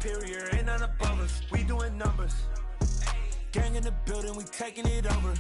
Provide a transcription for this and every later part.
superior, ain't none above us. We doing numbers. Gang in the building, we taking it over.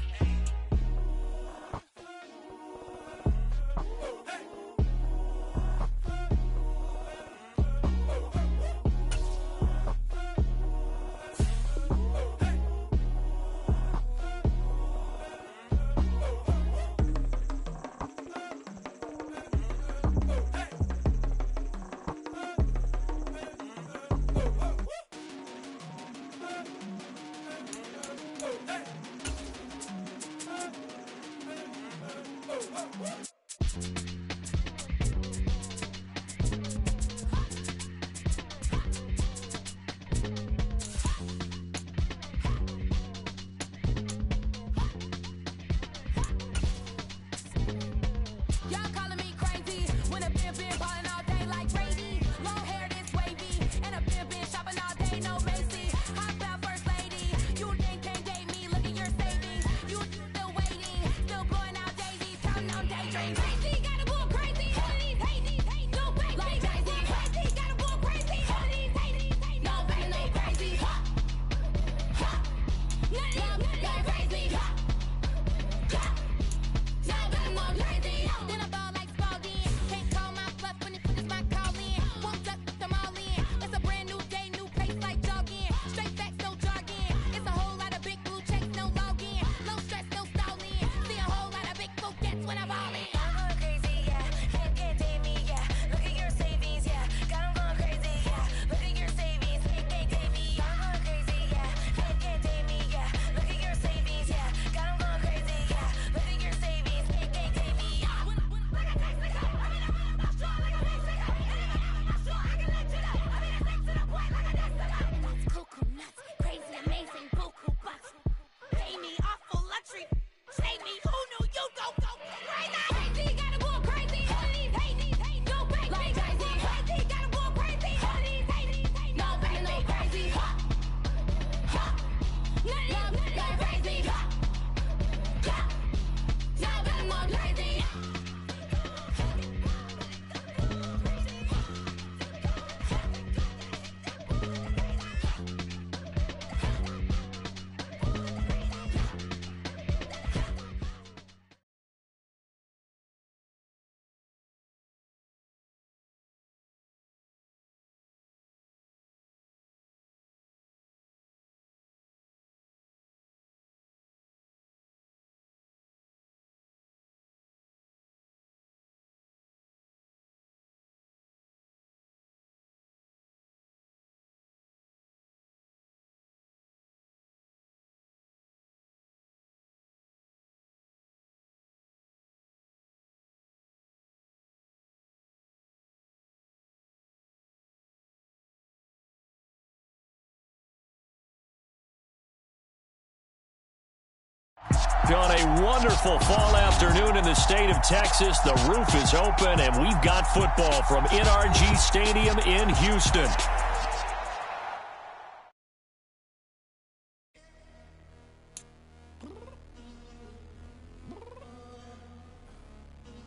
On a wonderful fall afternoon in the state of Texas, the roof is open, and we've got football from NRG Stadium in Houston.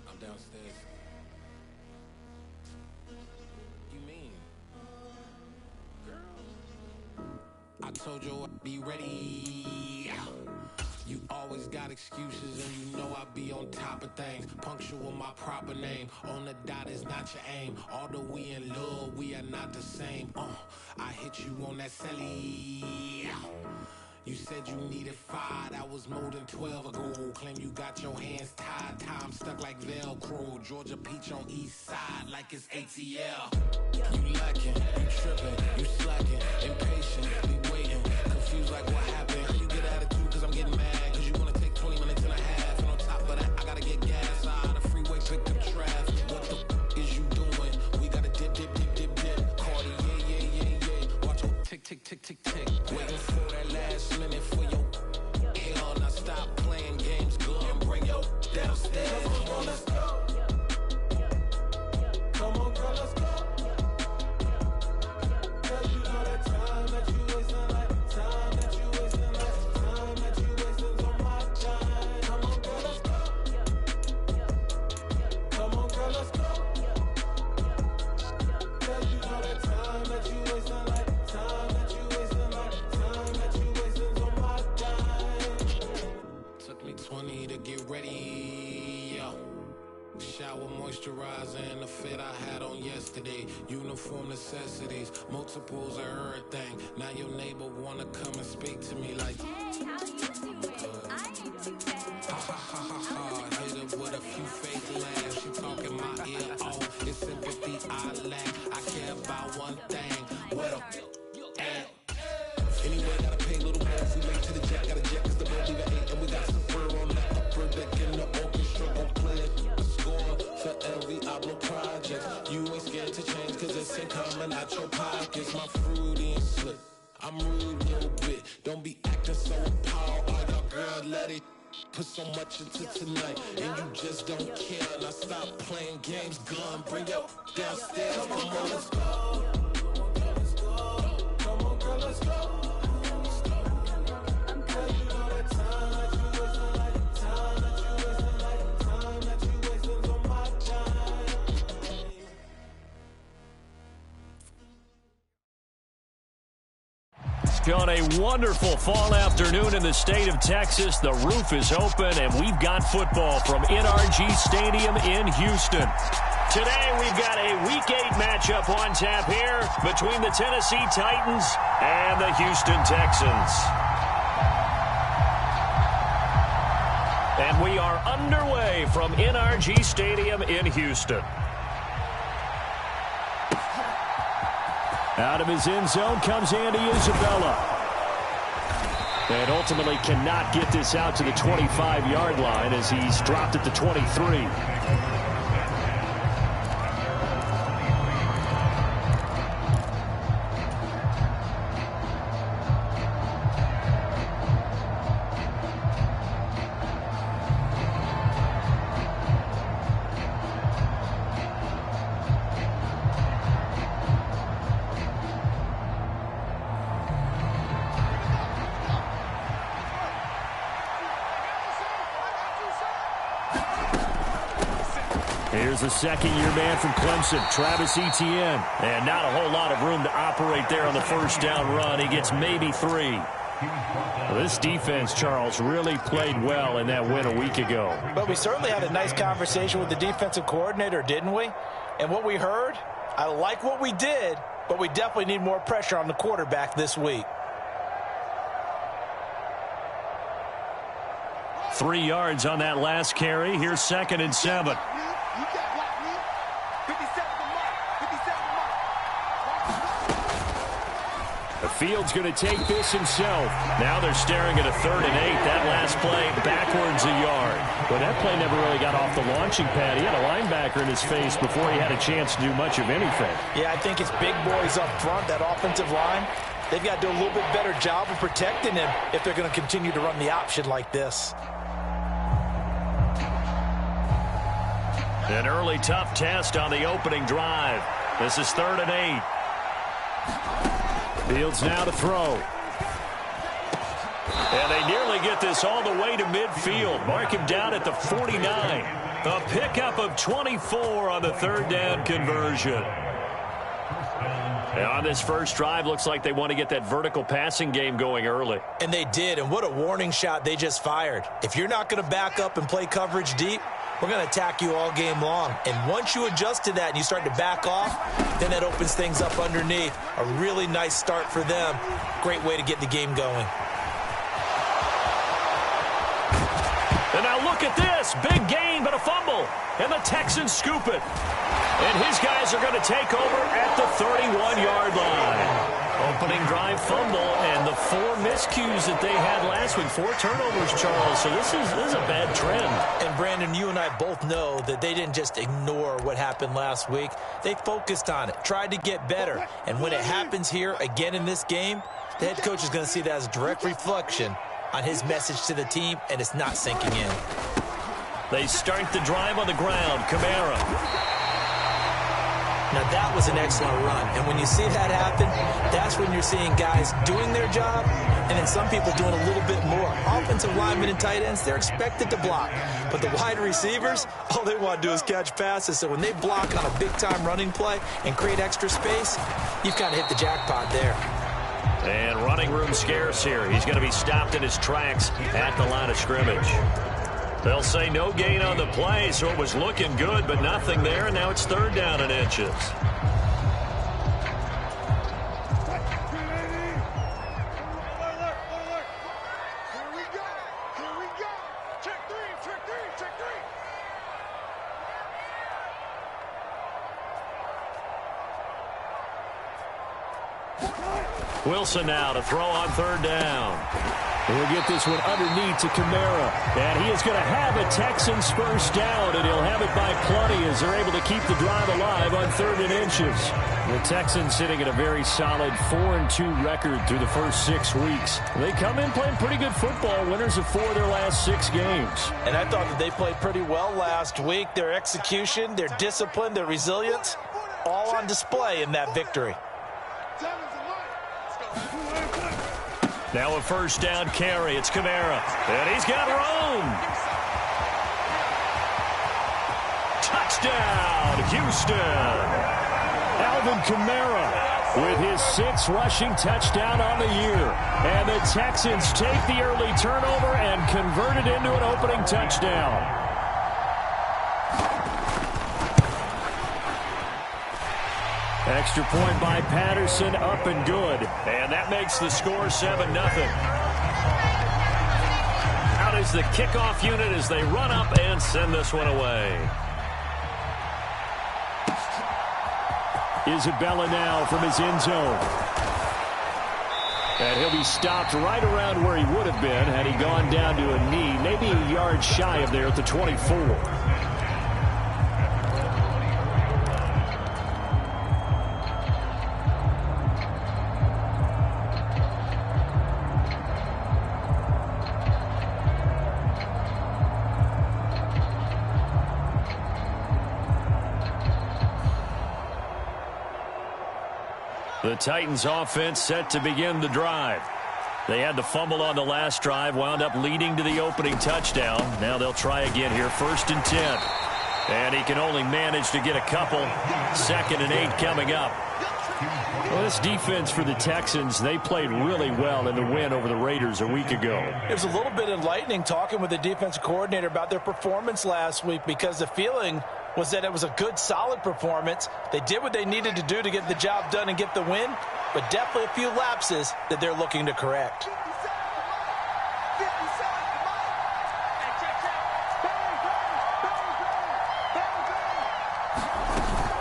I'm downstairs. You mean? Girl, I told you I'd be ready. You always got excuses, and you know I be on top of things. Punctual my proper name. On the dot is not your aim. Although we in love, we are not the same. I hit you on that celly. You said you needed 5, that was more than 12 ago. Claim you got your hands tied, time stuck like Velcro. Georgia Peach on east side like it's ATL. You lacking, you tripping, you slacking, impatient, we waiting, confused like what happened. You get attitude cause I'm getting mad, cause you wanna take 20 minutes and a half. And on top of that, I gotta get gas out of the freeway, pick up traffic. What the f is you doing? We gotta dip, dip, dip, dip, dip. Cardi, yeah. Watch your tick, tick, tick, tick, tick. Waiting for that last minute for your hell. Now stop playing games, go and bring your downstairs. Come on, let's go. Come on, girl, let's go. Cause you know that time that you wasting, like time that you wasting, like time that you wasting on my time. Come on, girl, let's go. Come on, girl, let's go. Cause you know that time that you wasting, like shower, moisturizer, and the fit I had on yesterday. Uniform necessities, multiples of everything. Now your neighbor wanna come and speak to me like, hey, how you doing? I ain't too bad. ha ha ha ha ha. Hit her with a few fake laughs. She talking my ear off. It's sympathy I lack. I care about one thing. What up? Anyway, gotta pay a little more if we make to the jack. Got a jack cause the boat leave at 8. And we got some fur on the upper deck in the orchestra. Gon' play a score for every Oblo project. You ain't scared to change cause it's ain't coming out your pockets. My fruity and slick. I'm rude a little bit. Don't be acting so appalled. Oh, y'all girl, let it put so much into tonight. And you just don't care. Now stop playing games. Gun, bring your downstairs. Come on, let's go. Come on, girl, let's go. On a wonderful fall afternoon in the state of Texas, the roof is open, and we've got football from NRG Stadium in Houston. Today, we've got a Week 8 matchup on tap here between the Tennessee Titans and the Houston Texans. And we are underway from NRG Stadium in Houston. Out of his end zone comes Andy Isabella. And ultimately cannot get this out to the 25-yard line as he's dropped at the 23. Here's a second-year man from Clemson, Travis Etienne. And not a whole lot of room to operate there on the first down run. He gets maybe 3. Well, this defense, Charles, really played well in that win a week ago. But we certainly had a nice conversation with the defensive coordinator, didn't we? And what we heard, I like what we did, but we definitely need more pressure on the quarterback this week. 3 yards on that last carry. Here's 2nd and 7. Fields going to take this himself. Now they're staring at a 3rd and 8. That last play backwards a yard. But that play never really got off the launching pad. He had a linebacker in his face before he had a chance to do much of anything. Yeah, I think it's big boys up front, that offensive line. They've got to do a little bit better job of protecting him if they're going to continue to run the option like this. An early tough test on the opening drive. This is 3rd and 8. Fields now to throw. And they nearly get this all the way to midfield. Mark him down at the 49. A pickup of 24 on the 3rd down conversion. And on this first drive, looks like they want to get that vertical passing game going early. And they did, and what a warning shot they just fired. If you're not going to back up and play coverage deep, we're going to attack you all game long. And once you adjust to that and you start to back off, then that opens things up underneath. A really nice start for them. Great way to get the game going. And now look at this. Big gain, but a fumble. And the Texans scoop it. And his guys are going to take over at the 31-yard line. Opening drive fumble, and the 4 miscues that they had last week. 4 turnovers, Charles. So this is a bad trend. And, Brandon, you and I both know that they didn't just ignore what happened last week. They focused on it, tried to get better. And when it happens here again in this game, the head coach is going to see that as a direct reflection on his message to the team, and it's not sinking in. They start the drive on the ground. Kamara. Now, that was an excellent run. And when you see that happen, that's when you're seeing guys doing their job and then some people doing a little bit more. Offensive linemen and tight ends, they're expected to block. But the wide receivers, all they want to do is catch passes. So when they block on a big-time running play and create extra space, you've kind of hit the jackpot there. And running room scarce here. He's going to be stopped in his tracks at the line of scrimmage. They'll say no gain on the play, so it was looking good, but nothing there, and now it's 3rd down and inches. Wilson now to throw on 3rd down. He'll get this one underneath to Kamara. And he is going to have a Texans first down, and he'll have it by plenty as they're able to keep the drive alive on 3rd and inches. The Texans sitting at a very solid 4-2 record through the first 6 weeks. They come in playing pretty good football, winners of 4 of their last 6 games. And I thought that they played pretty well last week. Their execution, their discipline, their resilience, all on display in that victory. Now a first down carry. It's Kamara. And he's got room. Touchdown, Houston. Alvin Kamara with his 6th rushing touchdown on the year. And the Texans take the early turnover and convert it into an opening touchdown. Extra point by Patterson, up and good. And that makes the score 7-0. Out is the kickoff unit as they run up and send this one away. Isabella now from his end zone. And he'll be stopped right around where he would have been had he gone down to a knee, maybe a yard shy of there at the 24. The Titans offense set to begin the drive. They had the fumble on the last drive, wound up leading to the opening touchdown. Now they'll try again here, 1st and 10. And he can only manage to get a couple. 2nd and 8 coming up. Well, this defense for the Texans, they played really well in the win over the Raiders a week ago. It was a little bit enlightening talking with the defensive coordinator about their performance last week, because the feeling was that it was a good, solid performance. They did what they needed to do to get the job done and get the win, but definitely a few lapses that they're looking to correct.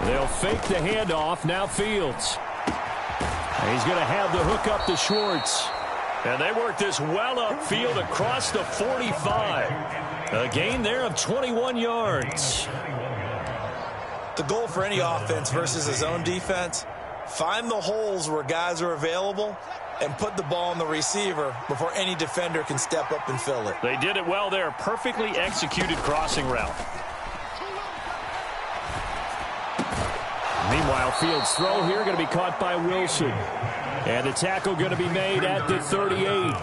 They'll fake the handoff. Now Fields. He's going to have the hook up to Schwartz. And they work this well upfield across the 45. A gain there of 21 yards. The goal for any offense versus his own defense, find the holes where guys are available and put the ball on the receiver before any defender can step up and fill it. They did it well there. Perfectly executed crossing route. Meanwhile, Fields' throw here going to be caught by Wilson. And the tackle going to be made at the 38.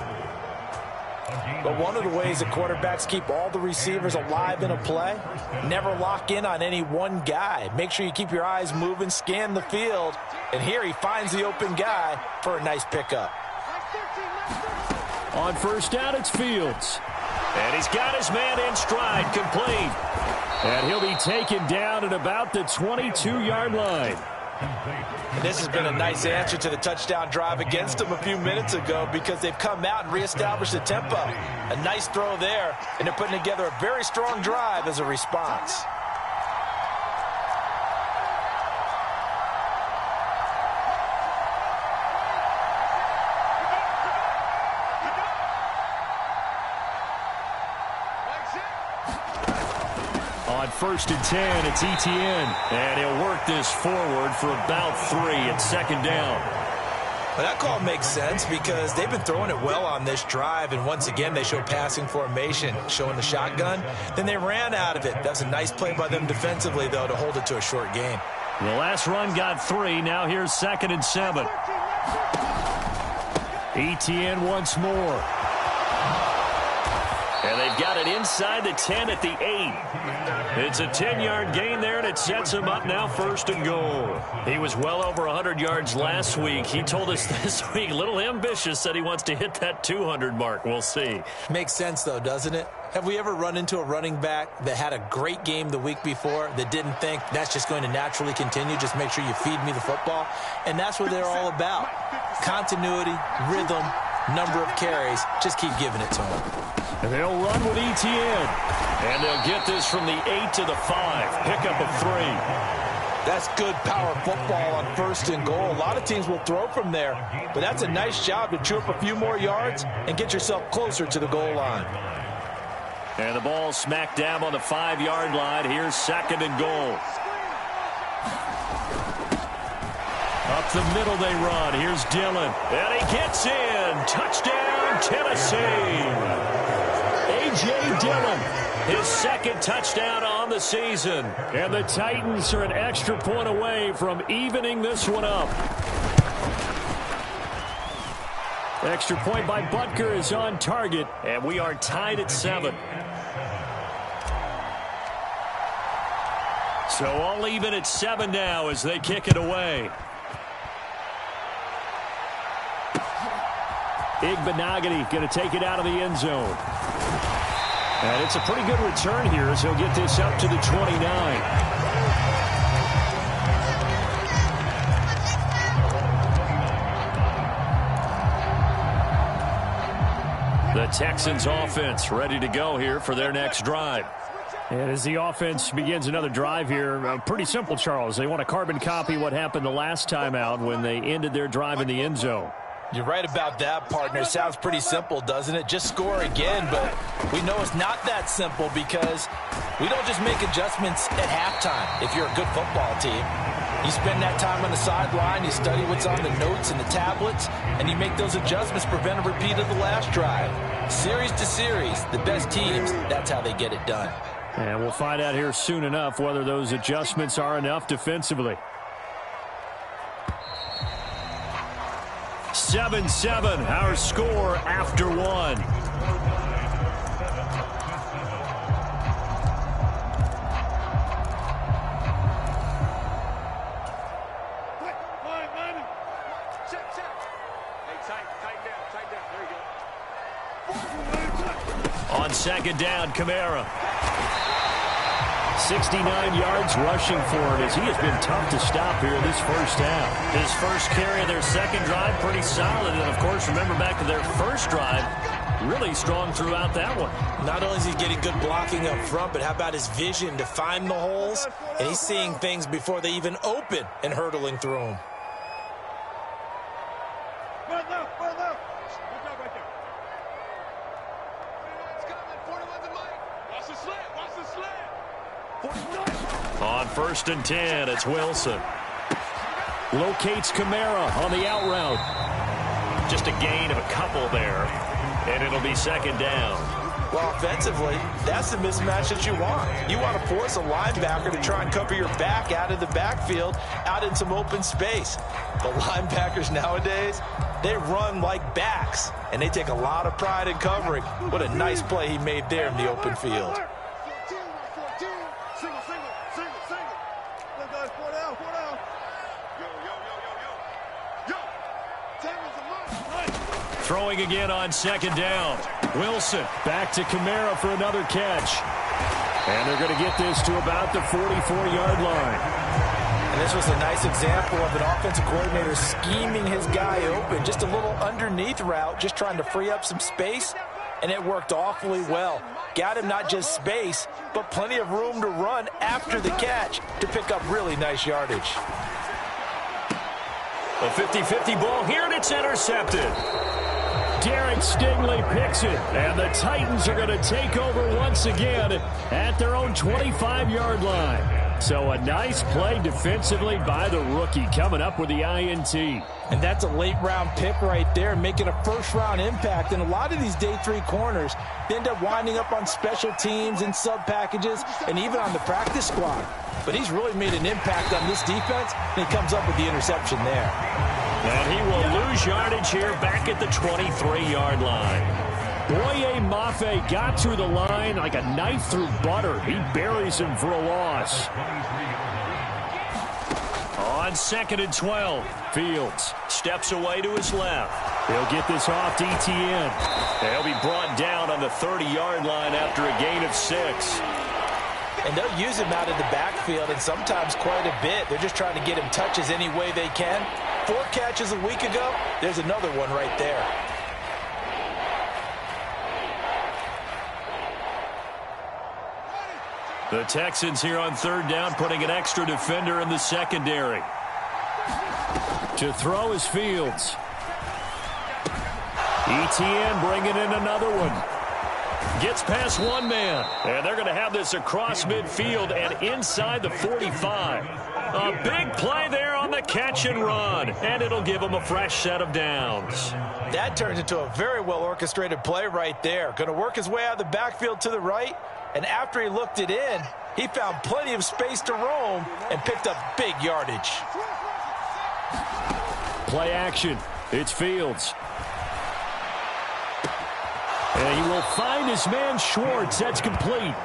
But one of the ways that quarterbacks keep all the receivers alive in a play, never lock in on any one guy. Make sure you keep your eyes moving, scan the field. And here he finds the open guy for a nice pickup. On 1st down, it's Fields. And he's got his man in stride, complete. And he'll be taken down at about the 22-yard line. And this has been a nice answer to the touchdown drive against them a few minutes ago, because they've come out and reestablished the tempo. A nice throw there, and they're putting together a very strong drive as a response. On 1st and 10, it's Etienne. And he'll work this forward for about 3 at 2nd down. Well, that call makes sense because they've been throwing it well on this drive, and once again they show passing formation, showing the shotgun. Then they ran out of it. That's a nice play by them defensively, though, to hold it to a short gain. The last run got 3. Now here's 2nd and 7. Etienne once more. And they've got it inside the 10 at the 8. It's a 10-yard gain there, and it sets him up now 1st and goal. He was well over 100 yards last week. He told us this week, a little ambitious, said he wants to hit that 200 mark. We'll see. Makes sense, though, doesn't it? Have we ever run into a running back that had a great game the week before that didn't think that's just going to naturally continue, just make sure you feed me the football? And that's what they're all about. Continuity, rhythm, number of carries. Just keep giving it to them. And they'll run with ETN. And they'll get this from the 8 to the 5. Pickup of 3. That's good power football on 1st and goal. A lot of teams will throw from there, but that's a nice job to chew up a few more yards and get yourself closer to the goal line. And the ball smack dab on the 5-yard line. Here's 2nd and goal. Up the middle they run. Here's Dillon. And he gets in. Touchdown, Tennessee. A.J. Dillon, his 2nd touchdown on the season. And the Titans are an extra point away from evening this one up. Extra point by Butker is on target, and we are tied at 7. So all even at 7 now as they kick it away. Igbenogany going to take it out of the end zone. And it's a pretty good return here as he'll get this up to the 29. The Texans offense ready to go here for their next drive. And as the offense begins another drive here, pretty simple, Charles. They want to carbon copy what happened the last time out when they ended their drive in the end zone. You're right about that, partner. Sounds pretty simple, doesn't it? Just score again, but we know it's not that simple because we don't just make adjustments at halftime if you're a good football team. You spend that time on the sideline, you study what's on the notes and the tablets, and you make those adjustments, prevent a repeat of the last drive. Series to series, the best teams, that's how they get it done. And we'll find out here soon enough whether those adjustments are enough defensively. 7-7, our score after 1. On 2nd down, Kamara. 69 yards rushing for him as he has been tough to stop here this first half. His first carry of their 2nd drive, pretty solid. And, of course, remember back to their first drive, really strong throughout that one. Not only is he getting good blocking up front, but how about his vision to find the holes? And he's seeing things before they even open and hurdling through them. On 1st and 10, it's Wilson. Locates Kamara on the out route. Just a gain of a couple there, and it'll be 2nd down. Well, offensively, that's the mismatch that you want. You want to force a linebacker to try and cover your back out of the backfield, out in some open space. The linebackers nowadays, they run like backs, and they take a lot of pride in covering. What a nice play he made there in the open field. Throwing again on 2nd down. Wilson back to Kamara for another catch. And they're going to get this to about the 44-yard line. And this was a nice example of an offensive coordinator scheming his guy open. Just a little underneath route, just trying to free up some space, and it worked awfully well. Got him not just space, but plenty of room to run after the catch to pick up really nice yardage. A 50-50 ball here, and it's intercepted. Derek Stingley picks it, and the Titans are going to take over once again at their own 25-yard line. So a nice play defensively by the rookie coming up with the INT. And that's a late-round pick right there, making a first-round impact. And a lot of these day 3 corners, they end up winding up on special teams and sub-packages and even on the practice squad. But he's really made an impact on this defense, and he comes up with the interception there. And he will lose yardage here back at the 23-yard line. Boye Mafe got through the line like a knife through butter. He buries him for a loss. On 2nd and 12, Fields steps away to his left. He'll get this off to Etienne. He'll be brought down on the 30-yard line after a gain of 6. And they'll use him out in the backfield, and sometimes quite a bit. They're just trying to get him touches any way they can. 4 catches a week ago. There's another one right there. The Texans here on 3rd down, putting an extra defender in the secondary. To throw is Fields. Etienne bringing in another one. Gets past one man. And they're going to have this across midfield and inside the 45. A big play there on the catch and run. And it'll give them a fresh set of downs. That turns into a very well-orchestrated play right there. Going to work his way out of the backfield to the right. And after he looked it in, he found plenty of space to roam and picked up big yardage. Play action. It's Fields. And he will find his man Schwartz. That's complete.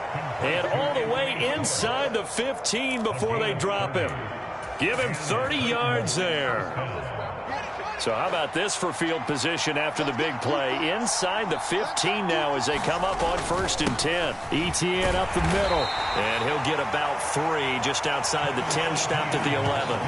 And all the way inside the 15 before they drop him. Give him 30 yards there. So how about this for field position after the big play? Inside the 15 now as they come up on 1st and 10. Etienne up the middle. And he'll get about 3 just outside the 10, stopped at the 11.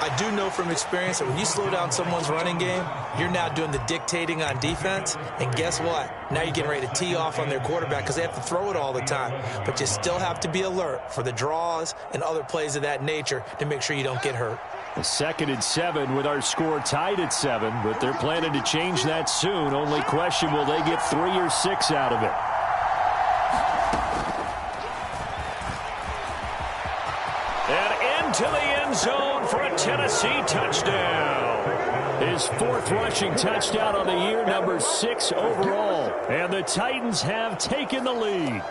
I do know from experience that when you slow down someone's running game, you're now doing the dictating on defense. And guess what? Now you're getting ready to tee off on their quarterback because they have to throw it all the time. But you still have to be alert for the draws and other plays of that nature to make sure you don't get hurt. 2nd and 7 with our score tied at 7, but they're planning to change that soon. Only question, will they get 3 or 6 out of it? And into the end zone for a Tennessee touchdown. His 4th rushing touchdown on the year, number 6 overall. And the Titans have taken the lead.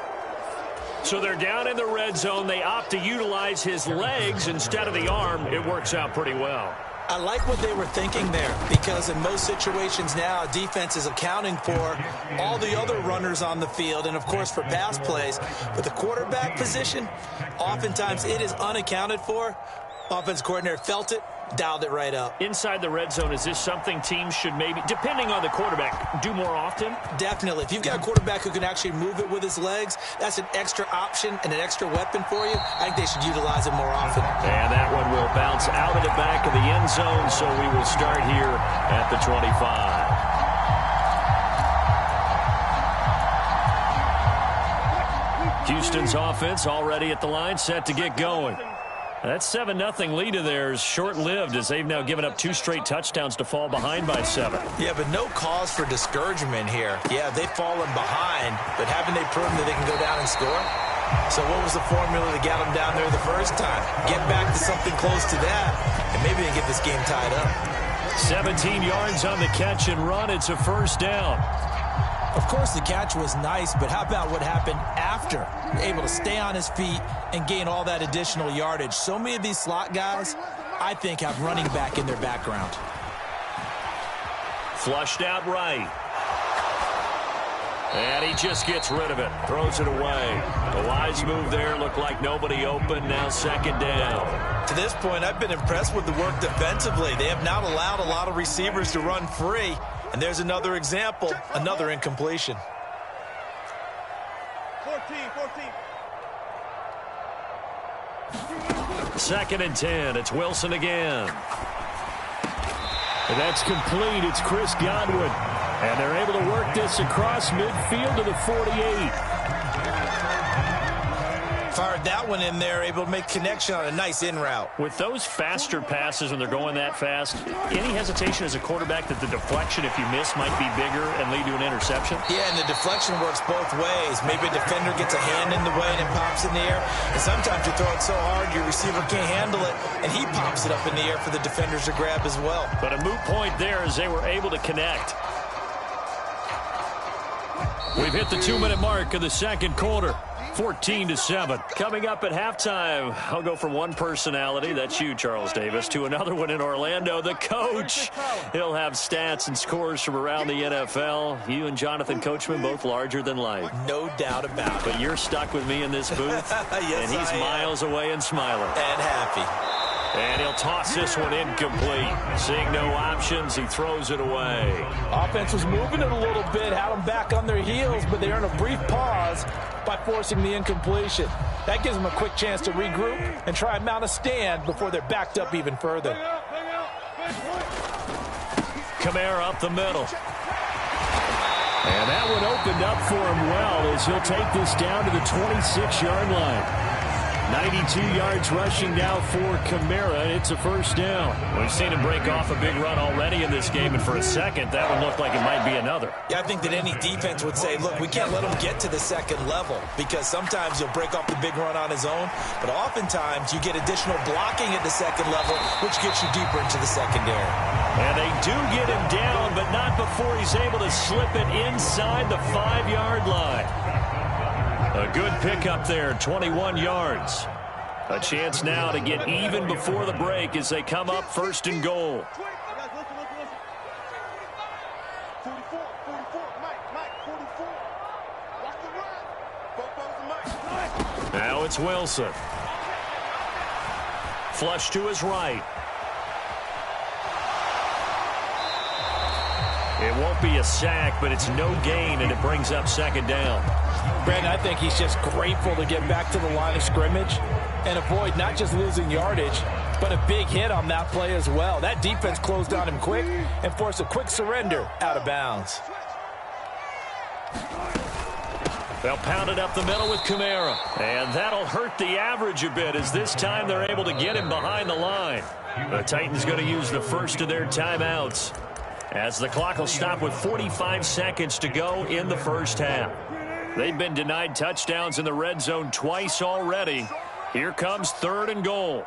So they're down in the red zone. They opt to utilize his legs instead of the arm. It works out pretty well. I like what they were thinking there because in most situations now, defense is accounting for all the other runners on the field and, of course, for pass plays. But the quarterback position, oftentimes it is unaccounted for. Offense coordinator felt it, dialed it right up. Inside the red zone, is this something teams should maybe, depending on the quarterback, do more often? Definitely. If you've got a quarterback who can actually move it with his legs, that's an extra option and an extra weapon for you. I think they should utilize it more often. And that one will bounce out of the back of the end zone, so we will start here at the 25. Houston's offense already at the line, set to get going. That 7-0 lead of theirs short-lived as they've now given up 2 straight touchdowns to fall behind by 7. Yeah, but no cause for discouragement here. Yeah, they've fallen behind, but haven't they proven that they can go down and score? So what was the formula that got them down there the first time? Get back to something close to that, and maybe they get this game tied up. 17 yards on the catch and run. It's a 1st down. Of course, the catch was nice, but how about what happened after? Able to stay on his feet and gain all that additional yardage. So many of these slot guys, I think, have running back in their background. Flushed out right. And he just gets rid of it. Throws it away. A wise move there. Looked like nobody open. Now 2nd down. To this point, I've been impressed with the work defensively. They have not allowed a lot of receivers to run free. And there's another example, another incompletion. 14. 2nd and 10. It's Wilson again. And that's complete. It's Chris Godwin. And they're able to work this across midfield to the 48. Fired that one in there, able to make connection on a nice in route. With those faster passes when they're going that fast, any hesitation as a quarterback that the deflection, if you miss, might be bigger and lead to an interception? Yeah, and the deflection works both ways. Maybe a defender gets a hand in the way and it pops in the air. And sometimes you throw it so hard your receiver can't handle it, and he pops it up in the air for the defenders to grab as well. But a moot point there as they were able to connect. We've hit the 2-minute mark of the 2nd quarter. 14-7. Coming up at halftime, I'll go from one personality, that's you, Charles Davis, to another one in Orlando, the coach. He'll have stats and scores from around the NFL. You and Jonathan Coachman both larger than life. No doubt about it. But you're stuck with me in this booth, yes, and he's miles away and smiling. And happy. And he'll toss this one incomplete. Seeing no options, he throws it away. Offense was moving it a little bit, had them back on their heels, but they earn a brief pause by forcing the incompletion. That gives them a quick chance to regroup and try and mount a stand before they're backed up even further. Kamara up the middle. And that one opened up for him well as he'll take this down to the 26-yard line. 92 yards rushing now for Kamara. It's a first down. We've seen him break off a big run already in this game, and for a second, that one looked like it might be another. Yeah, I think that any defense would say, look, we can't let him get to the second level because sometimes he'll break off the big run on his own, but oftentimes you get additional blocking at the second level, which gets you deeper into the secondary. And they do get him down, but not before he's able to slip it inside the 5-yard line. A good pickup there, 21 yards. A chance now to get even before the break as they come up first and goal. Now it's Wilson. Flush to his right. It won't be a sack, but it's no gain, and it brings up second down. Brandon, I think he's just grateful to get back to the line of scrimmage and avoid not just losing yardage, but a big hit on that play as well. That defense closed on him quick and forced a quick surrender out of bounds. They'll pound it up the middle with Kamara. And that'll hurt the average a bit as this time they're able to get him behind the line. The Titans going to use the first of their timeouts as the clock will stop with 45 seconds to go in the first half. They've been denied touchdowns in the red zone twice already. Here comes third and goal.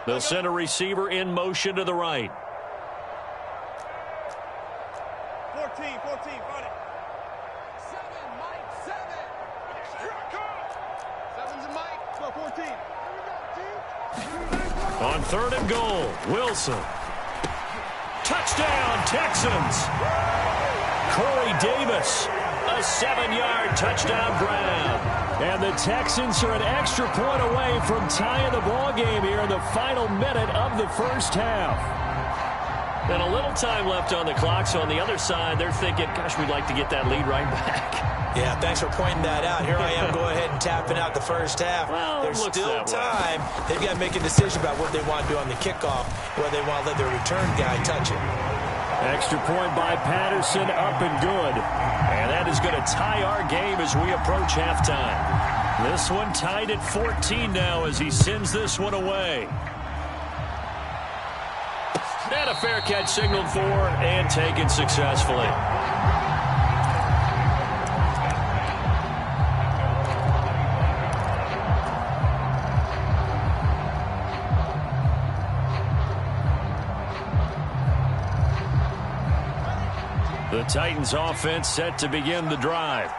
They'll send a receiver in motion to the right. 14, run it. 7, Mike, 7. Here I come. 7's a Mike. Go, 14. Here we go, T. On third and goal, Wilson. Touchdown, Texans. Corey Davis, a 7-yard touchdown grab. And the Texans are an extra point away from tying the ball game here in the final minute of the first half. And a little time left on the clock, so on the other side, they're thinking, gosh, we'd like to get that lead right back. Yeah, thanks for pointing that out. Here I am, go ahead and tapping out the first half. Well, there's still time. They've got to make a decision about what they want to do on the kickoff, whether they want to let their return guy touch it. Extra point by Patterson, up and good. And that is going to tie our game as we approach halftime. This one tied at 14 now as he sends this one away. And a fair catch signaled for and taken successfully. The Titans offense set to begin the drive.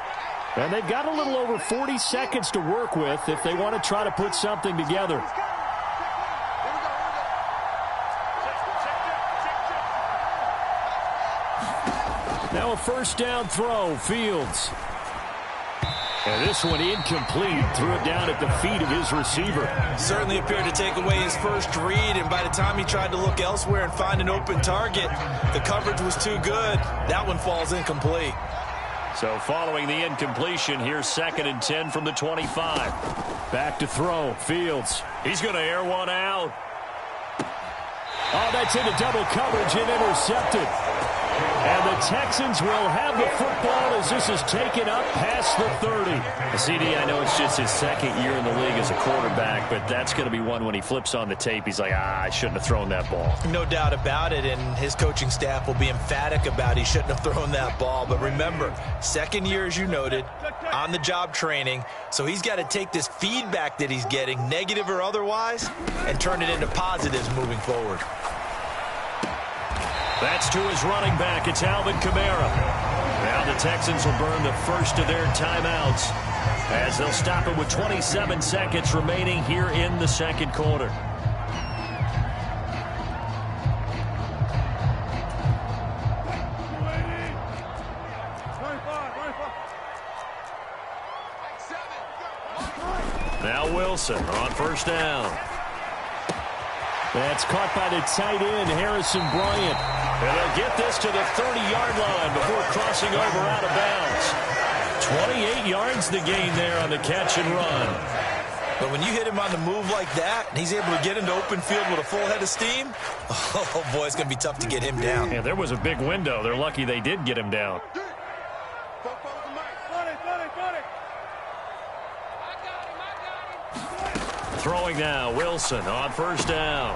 And they've got a little over 40 seconds to work with if they want to try to put something together. Now a first down throw, Fields. And this one incomplete. Threw it down at the feet of his receiver. Certainly appeared to take away his first read, and by the time he tried to look elsewhere and find an open target, the coverage was too good. That one falls incomplete. So following the incompletion, here's 2nd and 10 from the 25. Back to throw, Fields. He's going to air one out. Oh, that's into double coverage and intercepted. And the Texans will have the football as this is taken up past the 30. CD, I know it's just his second year in the league as a quarterback, but that's going to be one when he flips on the tape. He's like, I shouldn't have thrown that ball. No doubt about it, and his coaching staff will be emphatic about he shouldn't have thrown that ball. But remember, second year, as you noted, on-the-job training, so he's got to take this feedback that he's getting, negative or otherwise, and turn it into positives moving forward. That's to his running back. It's Alvin Kamara. Now the Texans will burn the first of their timeouts as they'll stop it with 27 seconds remaining here in the second quarter. Now Wilson on first down. That's caught by the tight end, Harrison Bryant. And they'll get this to the 30-yard line before crossing over out of bounds. 28 yards to gain there on the catch and run. But when you hit him on the move like that, and he's able to get into open field with a full head of steam, oh, boy, it's going to be tough to get him down. Yeah, there was a big window. They're lucky they did get him down. Throwing now, Wilson on first down.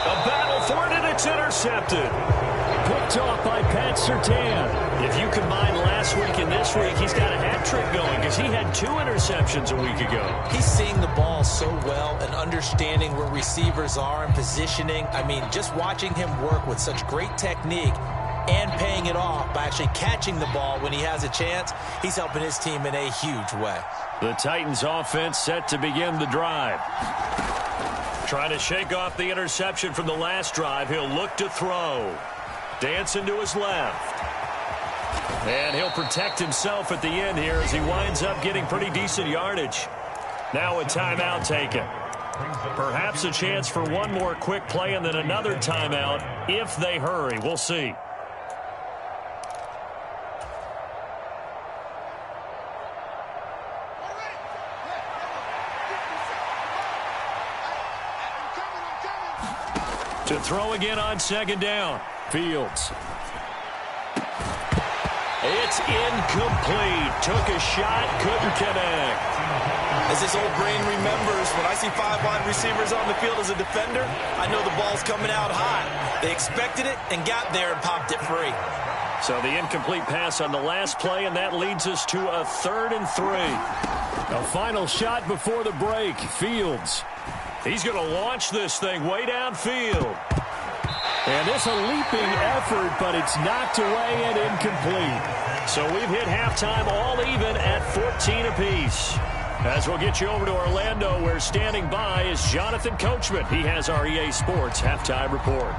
A battle for it, and it's intercepted. Picked off by Pat Surtain. If you combine last week and this week, he's got a hat trick going because he had 2 interceptions a week ago. He's seeing the ball so well and understanding where receivers are and positioning. I mean, just watching him work with such great technique and paying it off by actually catching the ball when he has a chance, he's helping his team in a huge way. The Titans offense set to begin the drive. Trying to shake off the interception from the last drive. He'll look to throw. Dancing to his left. And he'll protect himself at the end here as he winds up getting pretty decent yardage. Now a timeout taken. Perhaps a chance for one more quick play and then another timeout if they hurry. We'll see. To throw again on second down. Fields. It's incomplete. Took a shot, couldn't connect. As his old brain remembers, when I see 5 wide receivers on the field as a defender, I know the ball's coming out hot. They expected it and got there and popped it free. So the incomplete pass on the last play, and that leads us to a 3rd and 3. A final shot before the break. Fields. He's going to launch this thing way downfield. And it's a leaping effort, but it's knocked away and incomplete. So we've hit halftime all even at 14 apiece. As we'll get you over to Orlando, where standing by is Jonathan Coachman. He has our EA Sports halftime report.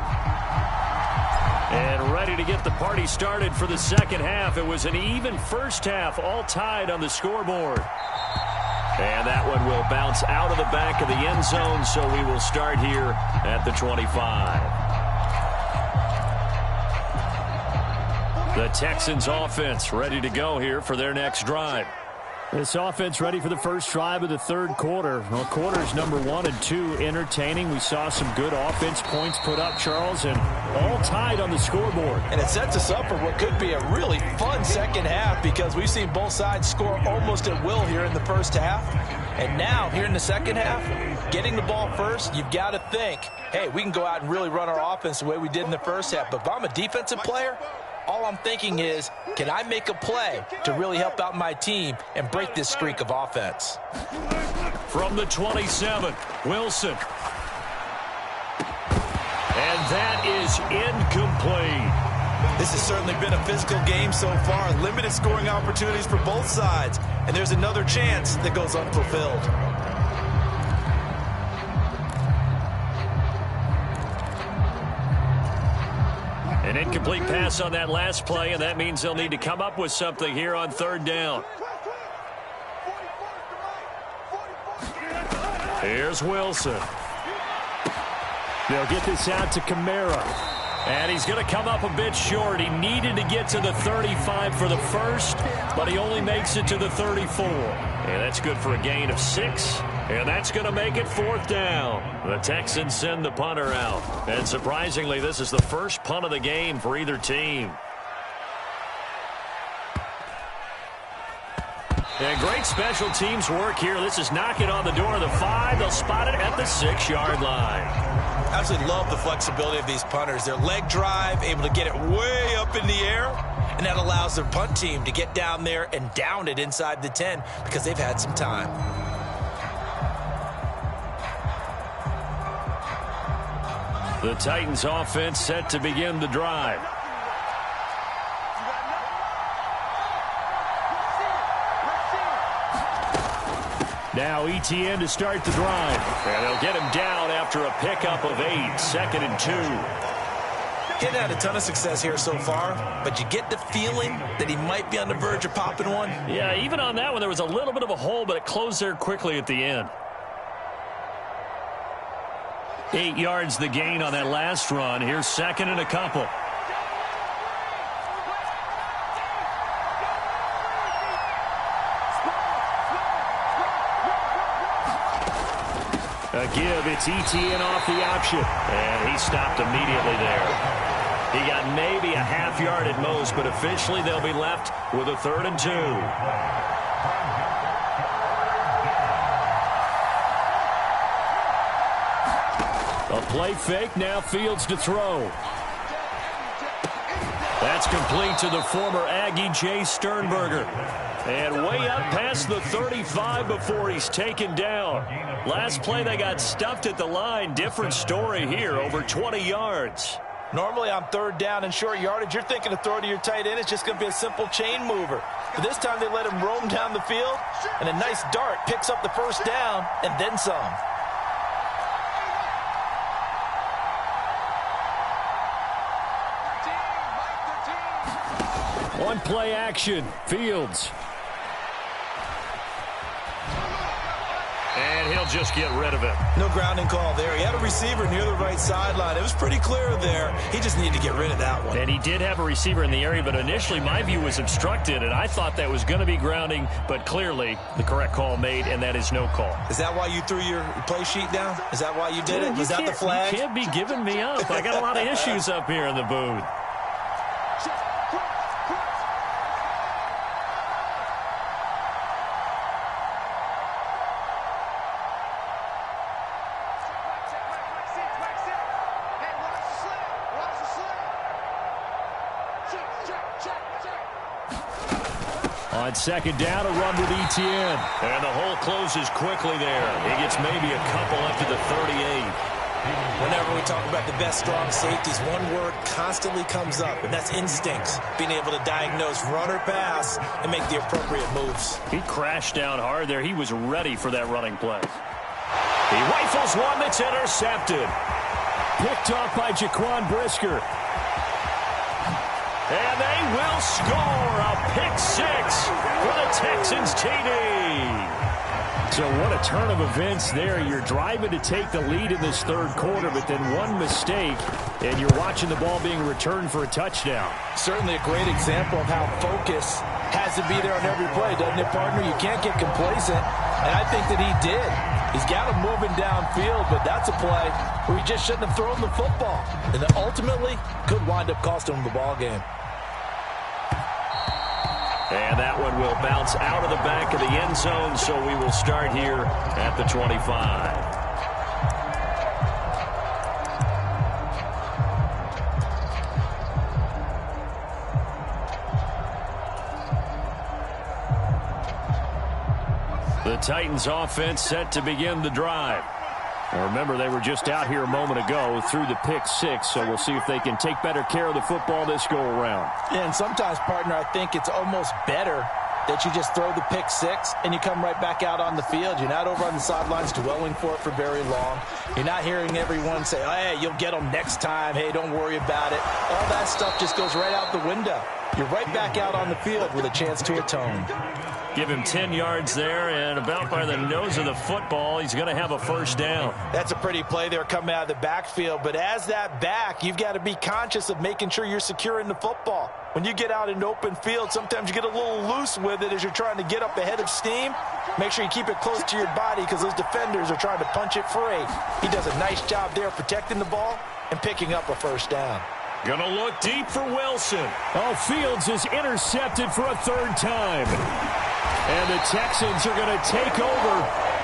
And ready to get the party started for the second half. It was an even first half, all tied on the scoreboard. And that one will bounce out of the back of the end zone, so we will start here at the 25. The Texans offense ready to go here for their next drive. This offense ready for the first drive of the third quarter. Well, quarters number 1 and 2 entertaining. We saw some good offense points put up, Charles, and all tied on the scoreboard. And it sets us up for what could be a really fun second half because we've seen both sides score almost at will here in the first half. And now, here in the second half, getting the ball first, you've got to think, hey, we can go out and really run our offense the way we did in the first half. But if I'm a defensive player, all I'm thinking is, can I make a play to really help out my team and break this streak of offense? From the 27, Wilson. And that is incomplete. This has certainly been a physical game so far. Limited scoring opportunities for both sides. And there's another chance that goes unfulfilled. An incomplete pass on that last play, and that means they'll need to come up with something here on third down. Here's Wilson. They'll get this out to Kamara. And he's going to come up a bit short. He needed to get to the 35 for the first, but he only makes it to the 34. And that's good for a gain of 6. And that's going to make it 4th down. The Texans send the punter out. And surprisingly, this is the first punt of the game for either team. And great special teams work here. This is knocking on the door of the 5. They'll spot it at the 6-yard line. I absolutely love the flexibility of these punters. Their leg drive, able to get it way up in the air, and that allows their punt team to get down there and down it inside the 10 because they've had some time. The Titans offense set to begin the drive. Now ETN to start the drive. And they'll get him down after a pickup of 8, 2nd and 2. He's had a ton of success here so far, but you get the feeling that he might be on the verge of popping one. Yeah, even on that one, there was a little bit of a hole, but it closed there quickly at the end. 8 yards the gain on that last run. Here's 2nd and a couple. A give, it's ETN off the option. And he stopped immediately there. He got maybe a half yard at most, but officially they'll be left with a 3rd and 2. A play fake, now Fields to throw. That's complete to the former Aggie, Jay Sternberger. And way up past the 35 before he's taken down. Last play, they got stuffed at the line. Different story here, over 20 yards. Normally on 3rd down and short yardage, you're thinking to throw to your tight end. It's just going to be a simple chain mover. But this time they let him roam down the field, and a nice dart picks up the 1st down and then some. One play action, Fields. And he'll just get rid of it. No grounding call there. He had a receiver near the right sideline. It was pretty clear there. He just needed to get rid of that one. And he did have a receiver in the area, but initially my view was obstructed, and I thought that was going to be grounding, but clearly the correct call made, and that is no call. Is that why you threw your play sheet down? Is that why you did it? Was that the flag? You can't be giving me up. I got a lot of issues up here in the booth. On 2nd down, a run with ETN. And the hole closes quickly there. He gets maybe a couple up to the 38. Whenever we talk about the best strong safeties, one word constantly comes up, and that's instincts. Being able to diagnose run or pass and make the appropriate moves. He crashed down hard there. He was ready for that running play. He rifles one that's intercepted. Picked off by Jaquan Brisker. And they will score a pick 6 for the Texans TD. So what a turn of events there. You're driving to take the lead in this 3rd quarter, but then one mistake, and you're watching the ball being returned for a touchdown. Certainly a great example of how focus has to be there on every play, doesn't it, partner? You can't get complacent, and I think that he did. He's got him moving downfield, but that's a play where he just shouldn't have thrown the football. And that ultimately could wind up costing him the ball game. And that one will bounce out of the back of the end zone, so we will start here at the 25. The Titans offense set to begin the drive. Now remember, they were just out here a moment ago through the pick 6, so we'll see if they can take better care of the football this go around. Yeah, and sometimes, partner, I think it's almost better that you just throw the pick 6 and you come right back out on the field. You're not over on the sidelines dwelling for it for very long. You're not hearing everyone say, oh, hey, you'll get them next time. Hey, don't worry about it. All that stuff just goes right out the window. You're right back out on the field with a chance to atone. Give him 10 yards there, and about by the nose of the football, he's going to have a 1st down. That's a pretty play there coming out of the backfield, but as that back, you've got to be conscious of making sure you're securing the football. When you get out in open field, sometimes you get a little loose with it as you're trying to get up ahead of steam. Make sure you keep it close to your body because those defenders are trying to punch it free. He does a nice job there protecting the ball and picking up a 1st down. Gonna look deep for Wilson. Oh, Fields is intercepted for a 3rd time. And the Texans are going to take over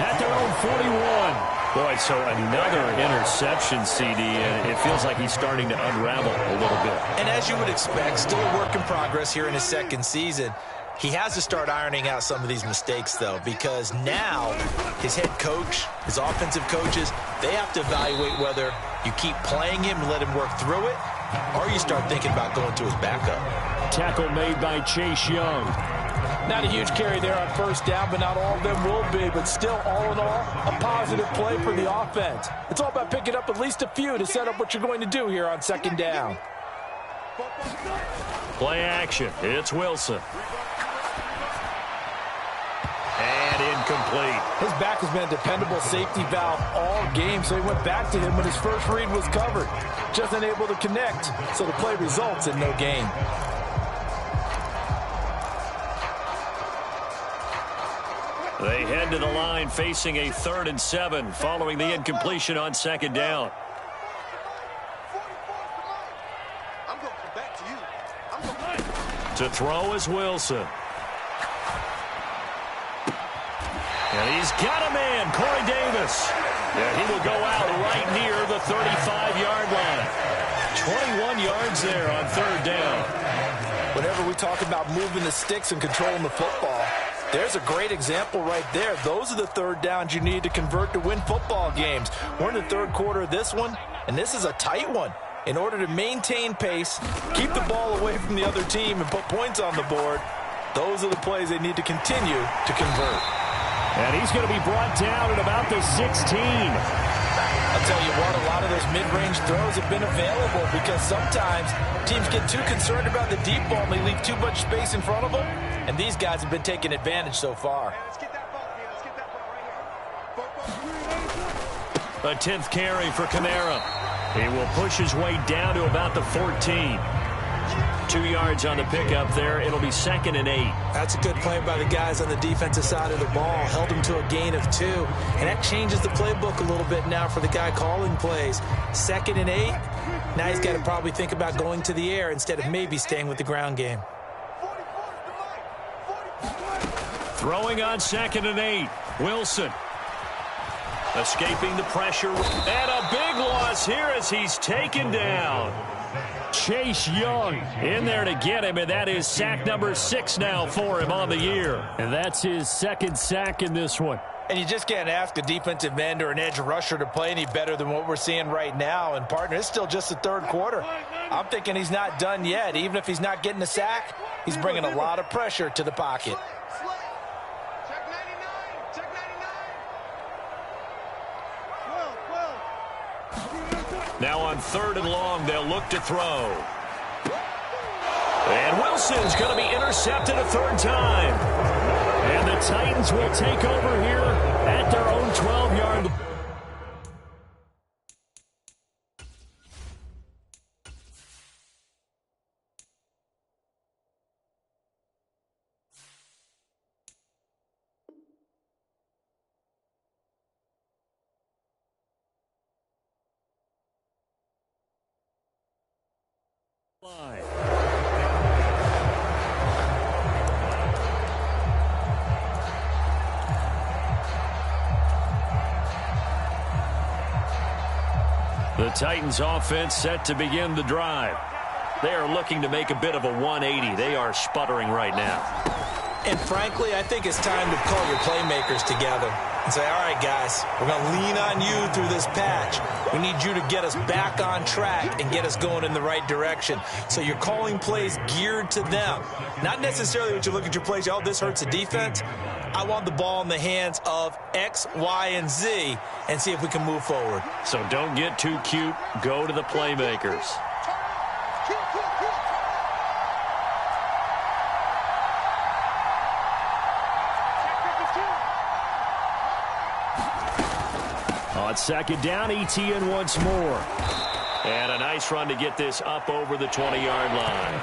at their own 41. Boy, so another interception, CD, and it feels like he's starting to unravel a little bit. And as you would expect, still a work in progress here in his second season. He has to start ironing out some of these mistakes, though, because now his head coach, his offensive coaches, they have to evaluate whether you keep playing him and let him work through it, or you start thinking about going to his backup. Tackle made by Chase Young. Not a huge carry there on first down, but not all of them will be. But still, all in all, a positive play for the offense. It's all about picking up at least a few to set up what you're going to do here on second down. Play action. It's Wilson. And incomplete. His back has been a dependable safety valve all game, so he went back to him when his first read was covered. Just unable to connect, so the play results in no gain. They head to the line facing a 3rd and 7 following the incompletion on second down. To throw is Wilson. And he's got a man, Corey Davis. And he will go out right near the 35-yard line. 21 yards there on 3rd down. Whenever we talk about moving the sticks and controlling the football, there's a great example right there. Those are the 3rd downs you need to convert to win football games. We're in the 3rd quarter of this one, and this is a tight one. In order to maintain pace, keep the ball away from the other team, and put points on the board, those are the plays they need to continue to convert. And he's going to be brought down at about the 16. I'll tell you what, a lot of those mid-range throws have been available because sometimes teams get too concerned about the deep ball and they leave too much space in front of them. And these guys have been taking advantage so far. A 10th carry for Kamara. He will push his way down to about the 14. 2 yards on the pickup there. It'll be 2nd and 8. That's a good play by the guys on the defensive side of the ball. Held him to a gain of 2. And that changes the playbook a little bit now for the guy calling plays. 2nd and 8. Now he's got to probably think about going to the air instead of maybe staying with the ground game. Throwing on 2nd and 8. Wilson. Escaping the pressure. And a big loss here as he's taken down. Chase Young in there to get him, and that is sack number 6 now for him on the year. And that's his 2nd sack in this one. And you just can't ask a defensive end or an edge rusher to play any better than what we're seeing right now. And, partner, it's still just the 3rd quarter. I'm thinking he's not done yet. Even if he's not getting a sack, he's bringing a lot of pressure to the pocket. Now on 3rd and long, they'll look to throw. And Wilson's going to be intercepted a 3rd time. And the Titans will take over here at their own 12-yard line. The Titans offense set to begin the drive. They are looking to make a bit of a 180. They are sputtering right now. And frankly, I think it's time to call your playmakers together and say, all right, guys, we're going to lean on you through this patch. We need you to get us back on track and get us going in the right direction. So you're calling plays geared to them. Not necessarily when you look at your plays, oh, this hurts the defense. I want the ball in the hands of X, Y, and Z and see if we can move forward. So don't get too cute. Go to the playmakers. On 2nd down, ETN once more. And a nice run to get this up over the 20-yard line.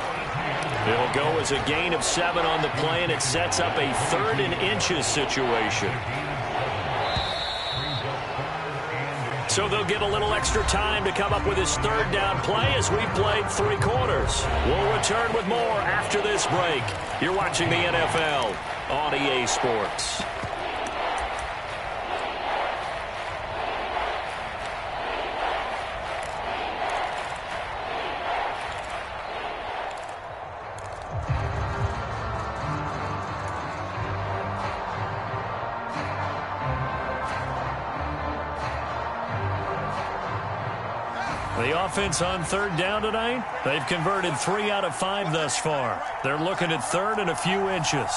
It'll go as a gain of 7 on the play, and it sets up a 3rd and inches situation. So they'll get a little extra time to come up with his 3rd down play as we've played 3 quarters. We'll return with more after this break. You're watching the NFL on EA Sports. The offense on third down tonight, they've converted 3 out of 5 thus far. They're looking at third and a few inches.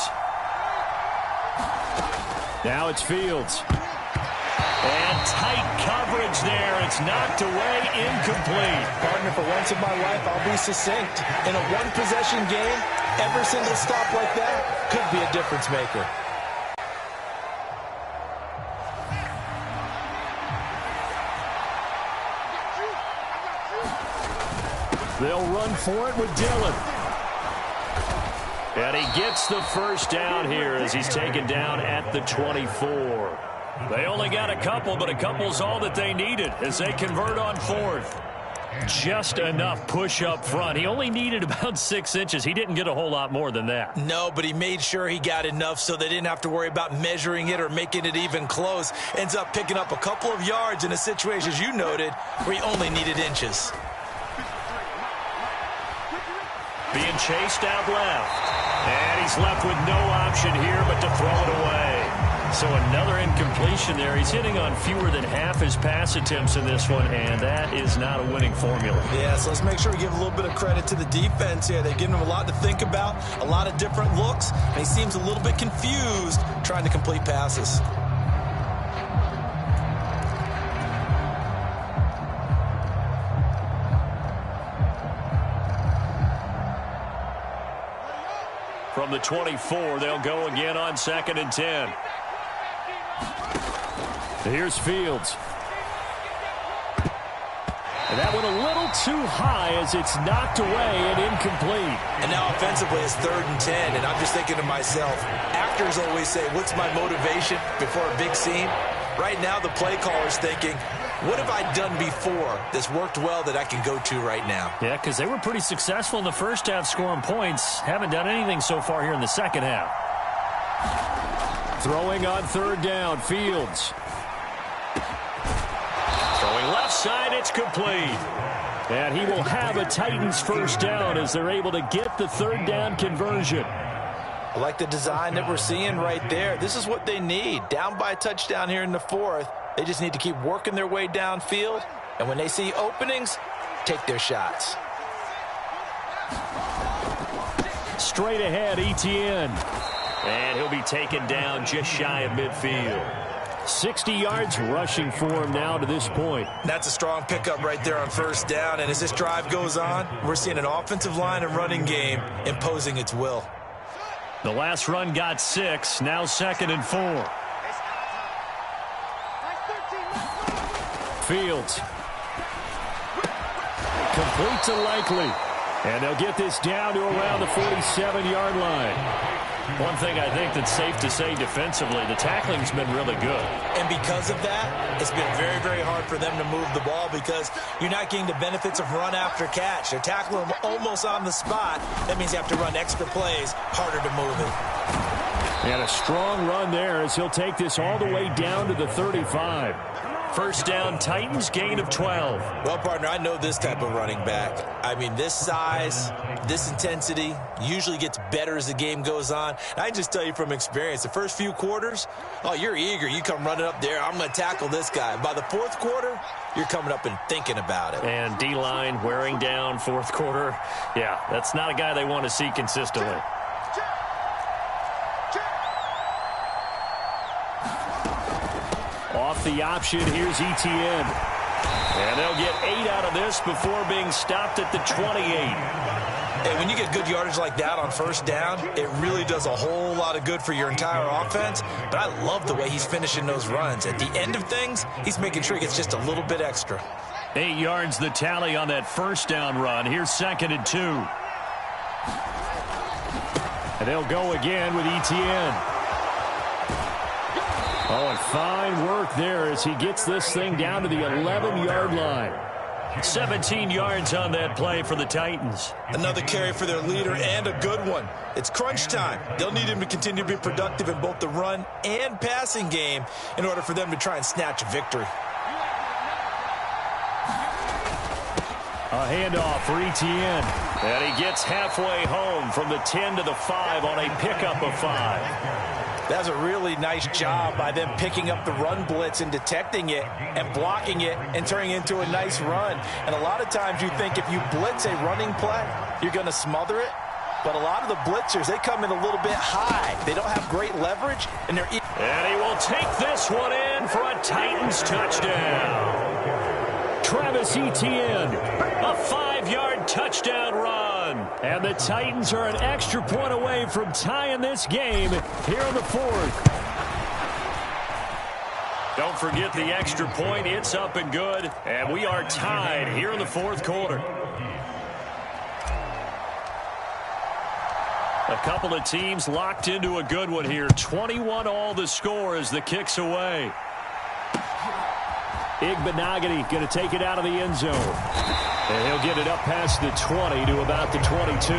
Now it's Fields. And tight coverage there. It's knocked away, incomplete. Partner, for once in my life, I'll be succinct. In a one-possession game, every single stop like that could be a difference maker. They'll run for it with Dillon. And he gets the first down here as he's taken down at the 24. They only got a couple, but a couple's all that they needed as they convert on fourth. Just enough push up front. He only needed about 6 inches. He didn't get a whole lot more than that. No, but he made sure he got enough so they didn't have to worry about measuring it or making it even close. Ends up picking up a couple of yards in a situation, as you noted, where he only needed inches. Being chased out left. And he's left with no option here but to throw it away. So another incompletion there. He's hitting on fewer than half his pass attempts in this one, and that is not a winning formula. Yeah, so let's make sure we give a little bit of credit to the defense here. They've given him a lot to think about, a lot of different looks, and he seems a little bit confused trying to complete passes. From the 24, they'll go again on 2nd and 10. Here's Fields. And that went a little too high as it's knocked away and incomplete. And now offensively it's 3rd and 10, and I'm just thinking to myself, actors always say, what's my motivation before a big scene? Right now the play caller's thinking, what have I done before that's worked well that I can go to right now? Yeah, because they were pretty successful in the first half scoring points. Haven't done anything so far here in the second half. Throwing on 3rd down, Fields. Throwing left side, it's complete. And he will have a Titans first down as they're able to get the 3rd down conversion. I like the design that we're seeing right there. This is what they need. Down by a touchdown here in the 4th. They just need to keep working their way downfield. And when they see openings, take their shots. Straight ahead, Etienne. And he'll be taken down just shy of midfield. 60 yards rushing for him now to this point. That's a strong pickup right there on 1st down. And as this drive goes on, we're seeing an offensive line and running game imposing its will. The last run got 6. Now 2nd and 4. Fields. Complete to Likely. And they'll get this down to around the 47-yard line. One thing I think that's safe to say defensively, the tackling's been really good. And because of that, it's been very, very hard for them to move the ball because you're not getting the benefits of run after catch. They're tackling them almost on the spot. That means you have to run extra plays, harder to move it. And a strong run there as he'll take this all the way down to the 35. First down, Titans, gain of 12. Well, partner, I know this type of running back. I mean, this size, this intensity usually gets better as the game goes on. And I can just tell you from experience, the first few quarters, oh, you're eager. You come running up there, I'm going to tackle this guy. By the 4th quarter, you're coming up and thinking about it. And D-line wearing down 4th quarter. Yeah, that's not a guy they want to see consistently. Off the option, here's Etienne. And they'll get 8 out of this before being stopped at the 28. And when you get good yardage like that on 1st down, it really does a whole lot of good for your entire offense. But I love the way he's finishing those runs. At the end of things, he's making sure he gets just a little bit extra. 8 yards the tally on that 1st down run. Here's 2nd and 2. And they'll go again with Etienne. Oh, and fine work there as he gets this thing down to the 11-yard line. 17 yards on that play for the Titans. Another carry for their leader and a good one. It's crunch time. They'll need him to continue to be productive in both the run and passing game in order for them to try and snatch a victory. A handoff for Etienne. And he gets halfway home from the 10 to the 5 on a pickup of 5. That's a really nice job by them picking up the run blitz and detecting it and blocking it and turning it into a nice run. And a lot of times you think if you blitz a running play, you're going to smother it. But a lot of the blitzers, they come in a little bit high. They don't have great leverage. And he will take this one in for a Titans touchdown. Travis Etienne, a 5-yard touchdown run. And the Titans are an extra point away from tying this game here in the 4th. Don't forget the extra point. It's up and good. And we are tied here in the 4th quarter. A couple of teams locked into a good one here. 21-all the score as the kick's away. Igbenogany going to take it out of the end zone. And he'll get it up past the 20 to about the 22.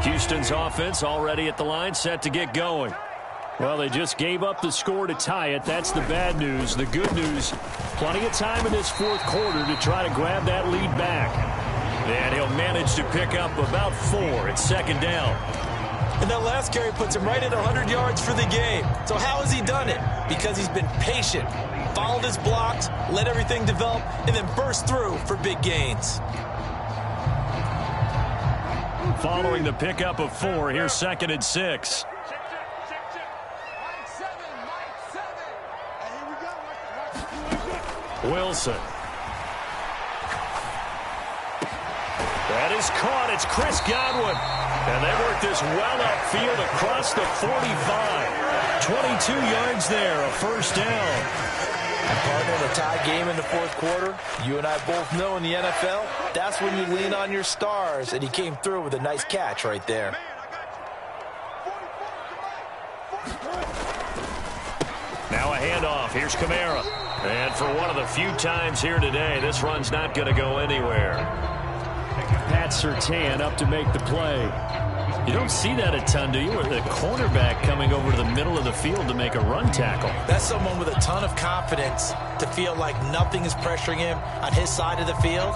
Houston's offense already at the line, set to get going. Well, they just gave up the score to tie it. That's the bad news. The good news, plenty of time in this 4th quarter to try to grab that lead back. And he'll manage to pick up about 4. It's 2nd down. And that last carry puts him right at 100 yards for the game. So how has he done it? Because he's been patient, followed his blocks, let everything develop, and then burst through for big gains. Following the pickup of 4, here's 2nd and 6. Wilson. That is caught. It's Chris Godwin. And they work this well upfield across the 45. 22 yards there, a 1st down. And partner, in a tie game in the 4th quarter, you and I both know in the NFL, that's when you lean on your stars, and he came through with a nice catch right there. Now a handoff. Here's Kamara. And for one of the few times here today, this run's not going to go anywhere. Pat Surtain up to make the play. You don't see that a ton, do you? With the cornerback coming over to the middle of the field to make a run tackle. That's someone with a ton of confidence to feel like nothing is pressuring him on his side of the field.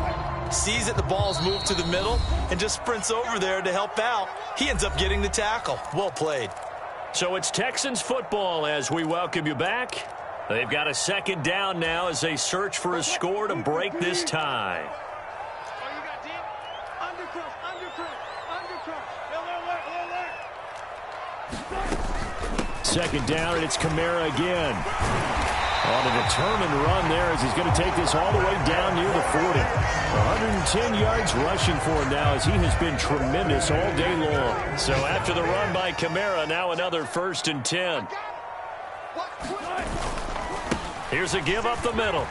Sees that the ball's moved to the middle and just sprints over there to help out. He ends up getting the tackle. Well played. So it's Texans football as we welcome you back. They've got a 2nd down now as they search for a score to break this tie. Second down, and it's Kamara again. On a determined run there as he's going to take this all the way down near the 40. 110 yards rushing for him now as he has been tremendous all day long. So after the run by Kamara, now another 1st and 10. Here's a give up the middle.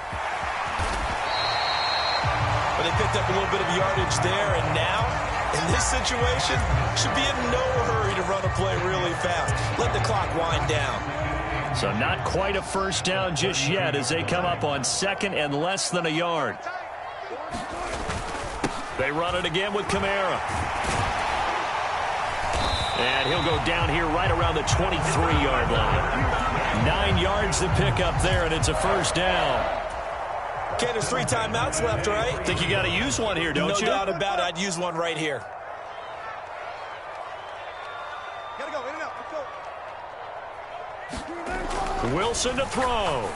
But they picked up a little bit of yardage there, and now, in this situation, should be in no hurry to run a play really fast. Let the clock wind down. So not quite a 1st down just yet as they come up on 2nd and less than a yard. They run it again with Kamara. And he'll go down here right around the 23-yard line. 9 yards to pick up there, and it's a 1st down. Okay, there's 3 timeouts left, right? Think you got to use one here, don't you? No doubt about it. I'd use one right here. Gotta go, in and out. Let's go. Wilson to throw.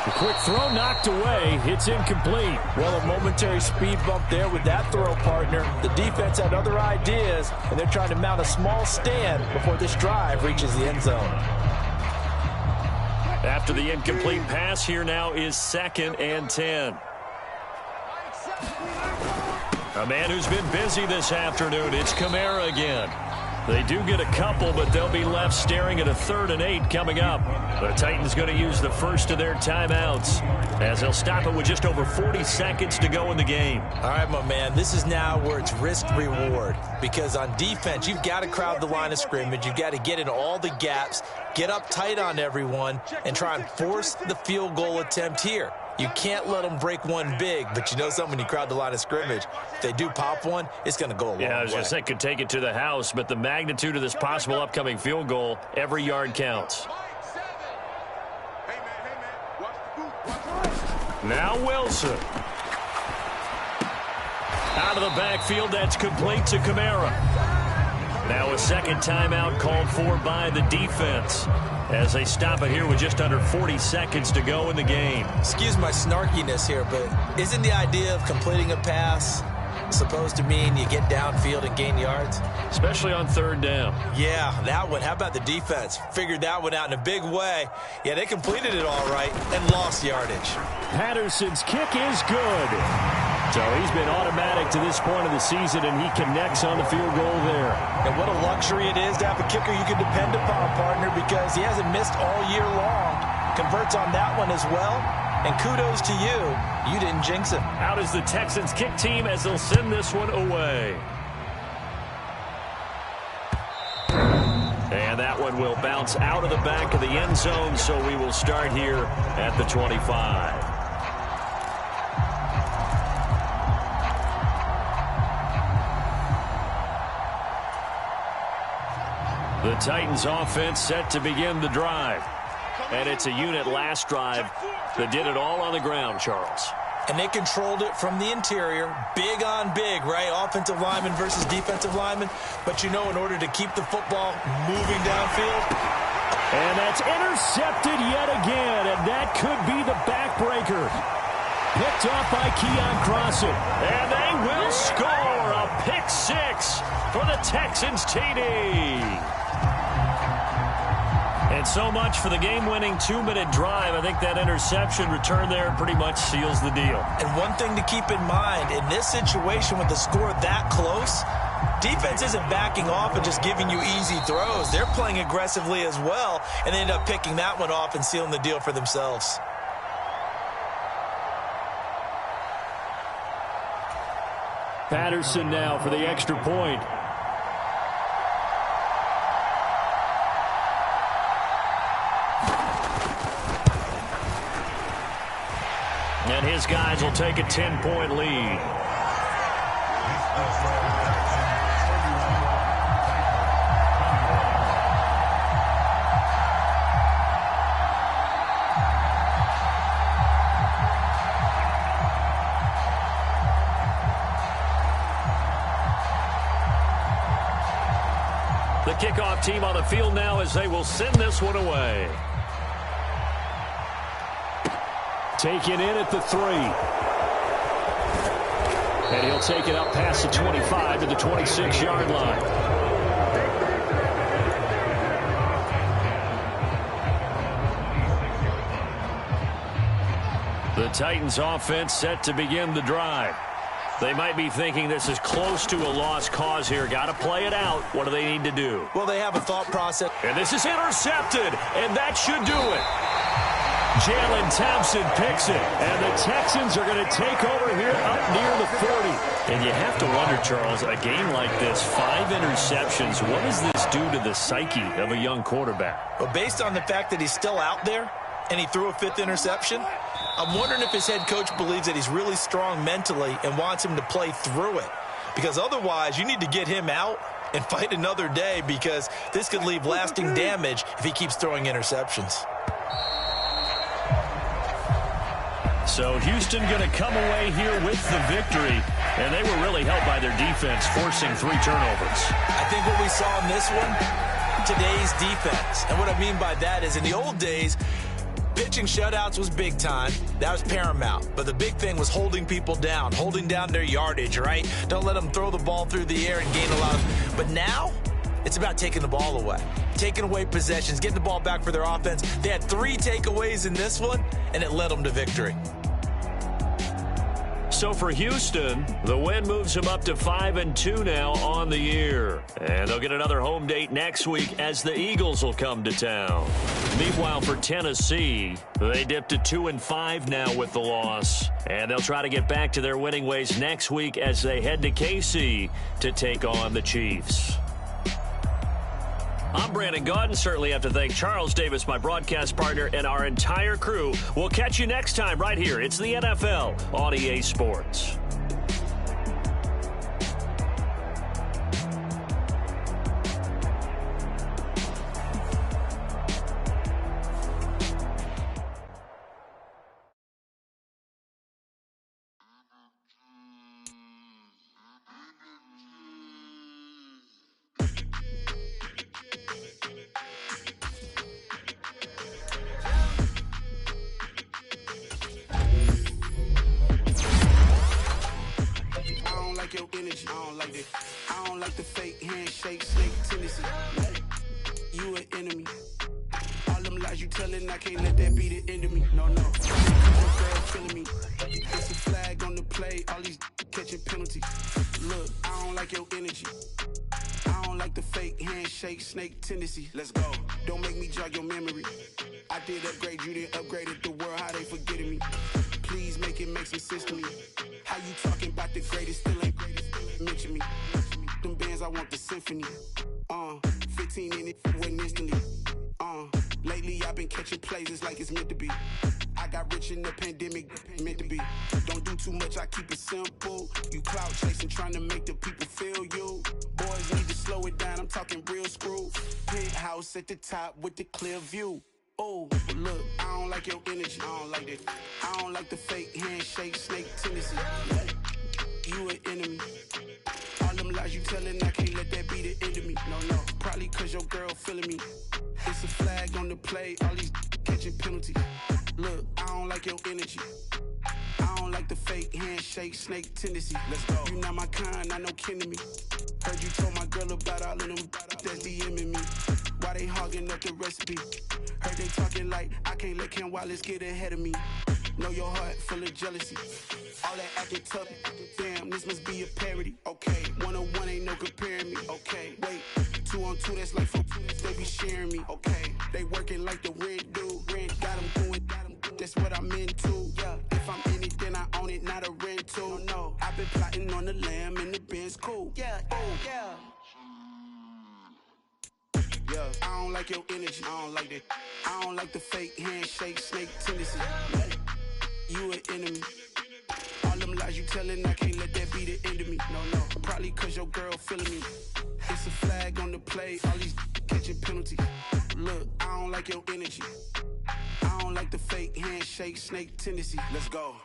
The quick throw knocked away. It's incomplete. Well, a momentary speed bump there with that throw, partner. The defense had other ideas, and they're trying to mount a small stand before this drive reaches the end zone. After the incomplete pass, here now is 2nd and 10. A man who's been busy this afternoon. It's Kamara again. They do get a couple, but they'll be left staring at a 3rd and 8 coming up. The Titans going to use the first of their timeouts as they'll stop it with just over 40 seconds to go in the game. All right, my man, this is now where it's risk-reward, because on defense, you've got to crowd the line of scrimmage. You've got to get in all the gaps, get up tight on everyone, and try and force the field goal attempt here. You can't let them break one big, but you know something, when you crowd the line of scrimmage, if they do pop one, it's going to go a long way. Yeah, I was going to say, could take it to the house, but the magnitude of this possible upcoming field goal, every yard counts. Now Wilson. Out of the backfield, that's complete to Kamara. Now a second timeout called for by the defense as they stop it here with just under 40 seconds to go in the game. Excuse my snarkiness here, but isn't the idea of completing a pass supposed to mean you get downfield and gain yards? Especially on 3rd down. Yeah, that one. How about the defense? Figured that one out in a big way. Yeah, they completed it all right and lost yardage. Patterson's kick is good. So he's been automatic to this point of the season, and he connects on the field goal there. And what a luxury it is to have a kicker you can depend upon, partner, because he hasn't missed all year long. Converts on that one as well. And kudos to you. You didn't jinx him. Out is the Texans kick team as they'll send this one away. And that one will bounce out of the back of the end zone, so we will start here at the 25. The Titans offense set to begin the drive. And it's a unit last drive that did it all on the ground, Charles. And they controlled it from the interior. Big on big, right? Offensive lineman versus defensive lineman. But you know, in order to keep the football moving downfield. And that's intercepted yet again. And that could be the backbreaker. Picked off by Keon Crossett. And they will score a pick 6 for the Texans TD. And so much for the game-winning 2-minute drive. I think that interception return there pretty much seals the deal. And one thing to keep in mind, in this situation with the score that close, defense isn't backing off and just giving you easy throws. They're playing aggressively as well, and they end up picking that one off and sealing the deal for themselves. Patterson now for the extra point. And his guys will take a 10-point lead. The kickoff team on the field now as they will send this one away. Taken in at the 3. And he'll take it up past the 25 to the 26-yard line. The Titans offense set to begin the drive. They might be thinking this is close to a lost cause here. Got to play it out. What do they need to do? Well, they have a thought process. And this is intercepted, and that should do it. Jalen Thompson picks it, and the Texans are going to take over here up near the 40. And you have to wonder, Charles, a game like this, 5 interceptions, what does this do to the psyche of a young quarterback? Well, based on the fact that he's still out there and he threw a 5th interception, I'm wondering if his head coach believes that he's really strong mentally and wants him to play through it. Because otherwise, you need to get him out and fight another day, because this could leave lasting damage if he keeps throwing interceptions. So Houston going to come away here with the victory, and they were really helped by their defense, forcing 3 turnovers. I think what we saw in this one, today's defense. And what I mean by that is, in the old days, pitching shutouts was big time. That was paramount. But the big thing was holding people down, holding down their yardage, right? Don't let them throw the ball through the air and gain a lot of... But now, it's about taking the ball away. Taking away possessions, getting the ball back for their offense. They had 3 takeaways in this one, and it led them to victory. So for Houston, the win moves them up to 5-2 now on the year. And they'll get another home date next week as the Eagles will come to town. Meanwhile, for Tennessee, they dipped to 2-5 now with the loss. And they'll try to get back to their winning ways next week as they head to KC to take on the Chiefs. I'm Brandon Gaudin. Certainly have to thank Charles Davis, my broadcast partner, and our entire crew. We'll catch you next time right here. It's the NFL on EA Sports. Your energy, I don't like it. I don't like the fake handshake, snake tendency. You an enemy. All them lies you telling, I can't let that be the end of me. No, no. Your girl feeling me. It's a flag on the play, all these catching penalties. Look, I don't like your energy. I don't like the fake handshake, snake tendency. Let's go. Don't make me jog your memory. I did upgrade, you didn't upgrade it. The world, how they forgetting me. Please make it make some sense to me. How you talking about the greatest, still ain't greatest, mention me. Them bands, I want the symphony. 15 in it, went instantly. Lately I've been catching plays, it's like it's meant to be. I got rich in the pandemic, meant to be. Don't do too much, I keep it simple. You clout chasing, trying to make the people feel you. Boys need to slow it down, I'm talking real screw. Penthouse at the top with the clear view. Oh, look, I don't like your energy. I don't like that. I don't like the fake handshake, snake tendency. You an enemy. All them lies you telling, I can't let that be the end of me. No, no, probably cause your girl feeling me. It's a flag on the play, all these catching penalties. Look, I don't like your energy. I don't like the fake handshake, snake tendency. Let's go. You not my kind, I know kin to me. Heard you told my girl about all of them that's DMing me. Why they hogging up the recipe? Heard they talking like I can't let Ken Wallace get ahead of me. Know your heart full of jealousy. All that acting tough, damn, this must be a parody. Okay, 1-on-1 ain't no comparing me. Okay, wait, 2-on-2, that's like 4, they be sharing me. Okay, they working like the rent do. Rent got them doing, that's what I'm into. Yeah, if I'm in it, then I own it, not a rental. No, I've been plotting on the lamb and the Benz cool. Yeah, oh, yeah. Yeah, I don't like your energy. I don't like that. I don't like the fake handshake, snake tendency. You an enemy. All them lies you telling, I can't let that be the end of me. No, no, probably cause your girl feeling me. It's a flag on the play, all these catching penalties. Look, I don't like your energy. I don't like the fake handshake, snake tendency. Let's go.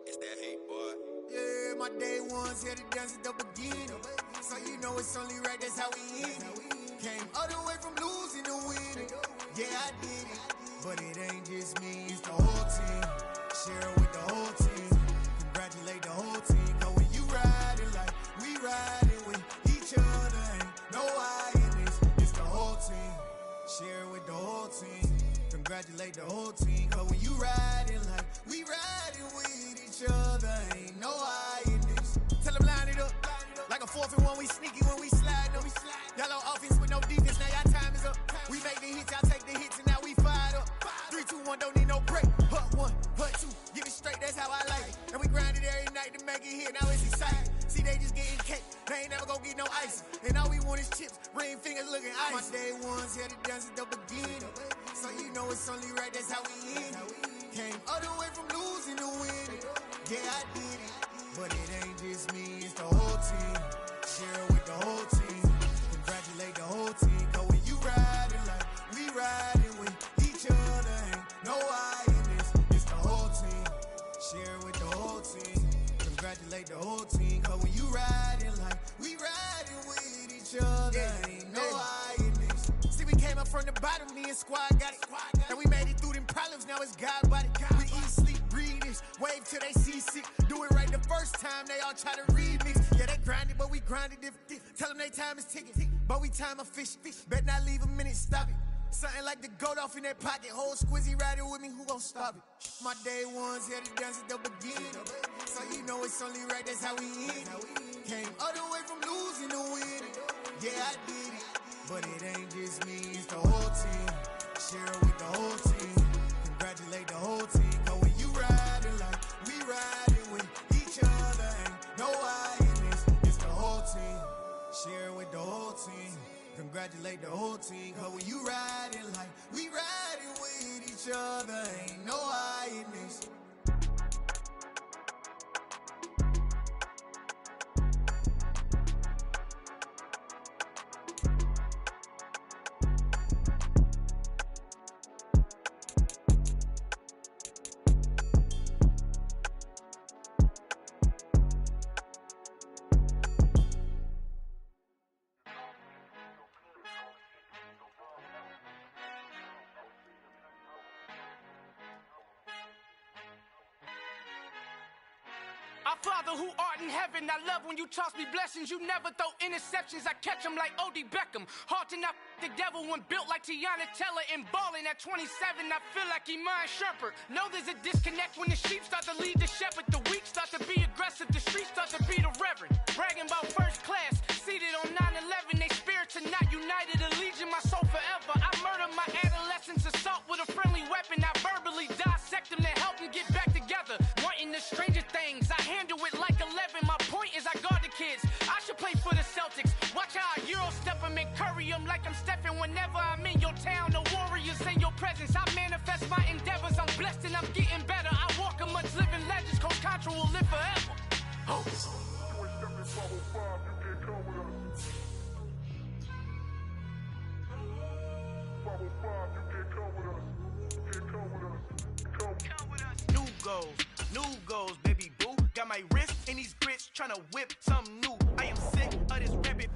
It's that hate, boy. Yeah, my day ones here to dance at the beginning. So you know it's only right, that's how we end it. Came all the way from losing to winning. Yeah, I did it. But it ain't just me, it's the whole team. Share it with the whole team. Congratulate the whole team. Cause when you riding like we riding with each other, ain't no I in this. It's the whole team. Share it with the whole team. Congratulate the whole team. Cause when you riding like we riding with each other, ain't no I in this. Tell them line it up. Like a 4th and 1, we sneaky when we slide them. Yellow offense with no defense, now y'all time is up. We make the hits, y'all take the hits, and now we fired up. 3, 2, 1, don't need no break. Hut 1, hut 2, get it straight, that's how I like it. And we grind it every night to make it hit, now it's exciting. See, they just getting cake, they ain't never gonna get no ice. And all we want is chips, ring fingers looking ice. My day ones here to dance at the beginning. So you know it's only right, that's how we end it. Came all the way from losing to winning. Yeah, I did it. But it ain't just me, it's the whole team. Share it with the whole team. Congratulate the whole team. Cause when you riding like we riding with each other, ain't no I in this. It's the whole team. Share it with the whole team. Congratulate the whole team. Cause when you riding like we riding with each other, ain't no I in this. See, we came up from the bottom, me and squad got it. And we made it through them problems, now it's God body. We eat, sleep, breathe this. Wave till they see sick. Do it right the first time, they all try to remix. Yeah, they grinded, but we grinded different. Tell them they time is ticking. But we time a fish. Bet not leave a minute, stop it. Something like the goat off in that pocket. Whole squizzy riding with me, who gon' stop it? My day ones here to dance at the beginning. So you know it's only right, that's how we end it. Came all the way from losing to winning. Yeah, I did it. But it ain't just me, it's the whole team. Share it with the whole team. Congratulate the whole team. Cause when you riding like we riding with each other, ain't no I in this. It's the whole team. Share it with the whole team. Congratulate the whole team. Cause when you riding like we riding with each other, ain't no I in this. Our Father who art in heaven, I love when you toss me blessings. You never throw interceptions, I catch them like O.D. Beckham. Hard to knock the devil when built like Tiana Teller. And balling at 27, I feel like Iman Shumpert. Know there's a disconnect when the sheep start to lead the shepherd. The weak start to be aggressive, the streets start to be the reverend. Bragging about first class, seated on 9/11. They spirits are not united, a legion, my soul forever. I murder my adolescence, assault with a friendly weapon. I verbally dissect them to help them get back together. Wanting the stranger things, I handle it like 11. My point is I guard the kids. I should play for the Celtics. Watch how I Euro step them and curry them like I'm Stephen. Whenever I'm in your town, the Warriors in your presence. I manifest my endeavors. I'm blessed and I'm getting better. I walk amongst living legends. Coach Contra will live forever. Oh. New goals, baby boo. Got my wrist in these grits, tryna whip something new. I am sick of this rabbit,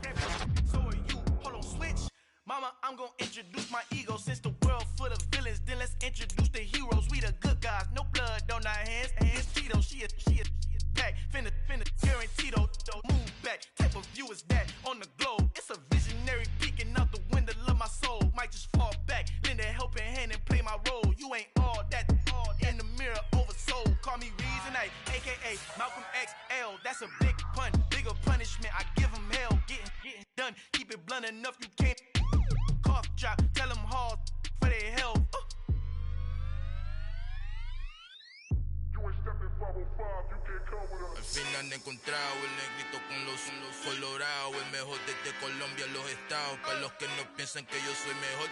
so are you. Hold on, switch. Mama, I'm gonna introduce my ego. Since the world full of villains, then let's introduce the heroes. We the good guys, no blood on our hands. Hands Tito, she a back. Finna, guaranteed, move back. Type of view is that on the globe? It's a visionary peeking out the window of my soul. Might just fall back, lend a helping hand and play my role. You ain't all that in the mirror oversold. Call me Reason A, aka Malcolm XL. That's a big pun, bigger punishment. I give him hell, getting done. Keep it blunt enough, you can't cough drop. Tell them hard for their health. Al fin han encontrado el negrito con los colorados, el mejor desde Colombia, los estados. Para los que no piensan que yo soy mejor,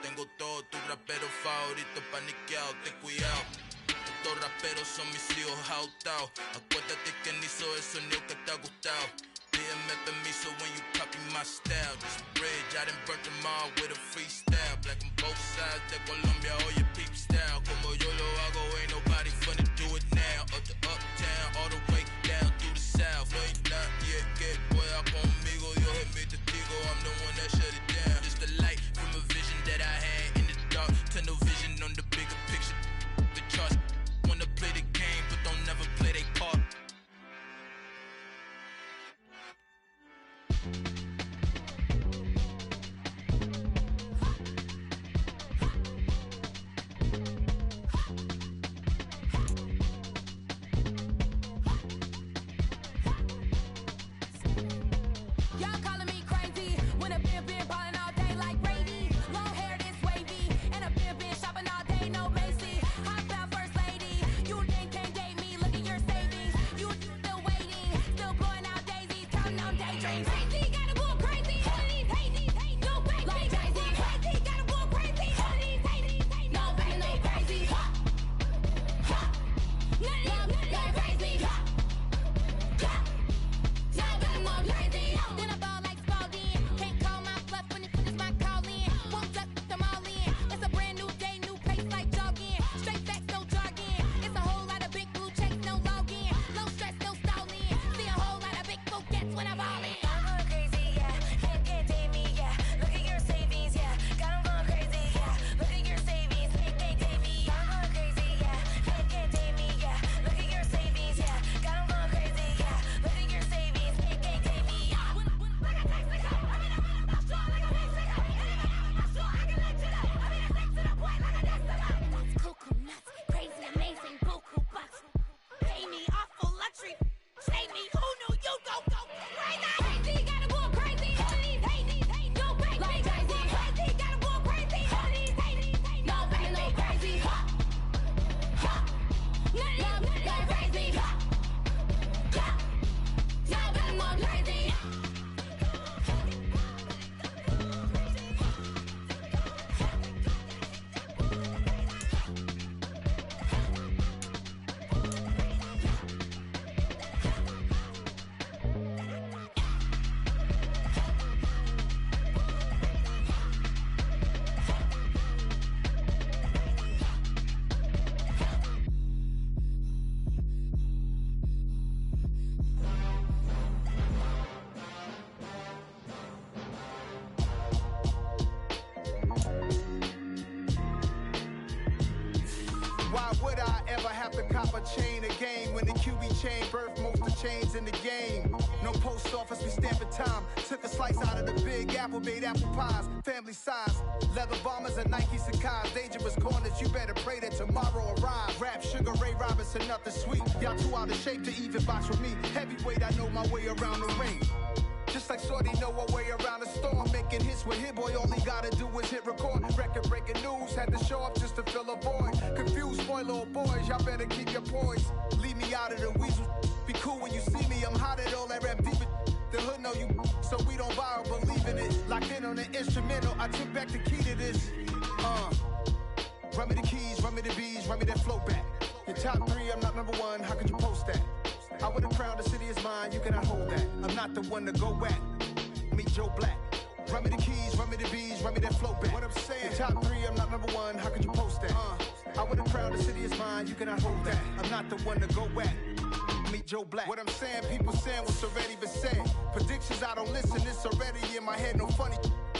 tengo todo, tu rapero favorito paniqueado, ten cuidado. Estos raperos son mis hijos adoptados. Acuérdate que ni hizo el sonido que te ha gustado. Pídeme permiso when you copy my style. This bridge, I done burnt them all with a freestyle. Black on both sides de Colombia, oye peep style. Como yo lo hago, ain't nobody finna do it now. Up to uptown, all the way down through the south. No hay nadie que pueda conmigo, Dios es mi testigo. I'm the one that shut it down. Just the light from a vision that I had in the dark. Tunnel vision on the bigger picture. The charts wanna play the game, but don't never play their part. Why would I ever have to cop a chain again when the QB chain birthed most of chains in the game? No post office, we stamping time. Took a slice out of the big apple, made apple pies, family size. Leather bombers and Nike Sacai's. Dangerous corners, you better pray that tomorrow arrive. Rap, Sugar Ray Robinson, nothing sweet. Y'all too out of shape to even box with me. Heavyweight, I know my way around the ring. Just like Shorty know her way around the storm. Making hits with Hit Boy, all he gotta do is hit record. Record breaking news, had to show up just to fill a void. Confused, spoiled little boys, y'all better keep your poise. Leave me out of the weasel. Be cool when you see me, I'm hot at all that rap deep. The hood know you, so we don't borrow, believe in it. Locked in on the instrumental, I took back the key to this. Run me the keys, run me the bees, run me that flow back. Your top 3, I'm not number 1, how could you post that? I would have crowned the city is mine, you cannot hold that. I'm not the one to go back. Meet Joe Black. Run me the keys, run me the bees, run me that flow back. What I'm saying, your top 3, I'm not number 1, how could you post that? I would have crowned the city is mine, you cannot hold that. I'm not the one to go back. Meet Joe Black. What I'm saying, people saying what's already been said. Predictions, I don't listen, it's already in my head, no funny.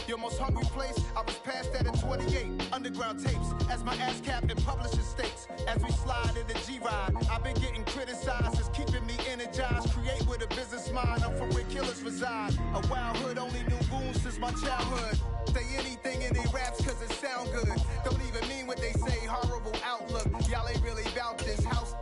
Your most hungry place, I was past that at 28. Underground tapes, as my ass capped in publishing states. As we slide in the G-Ride, I've been getting criticized, it's keeping me energized. Create with a business mind, I'm from where killers reside. A wild hood, only knew goons since my childhood. Say anything in they raps cause it sound good. Don't even mean what they say, horrible outlook. Y'all ain't really about this house.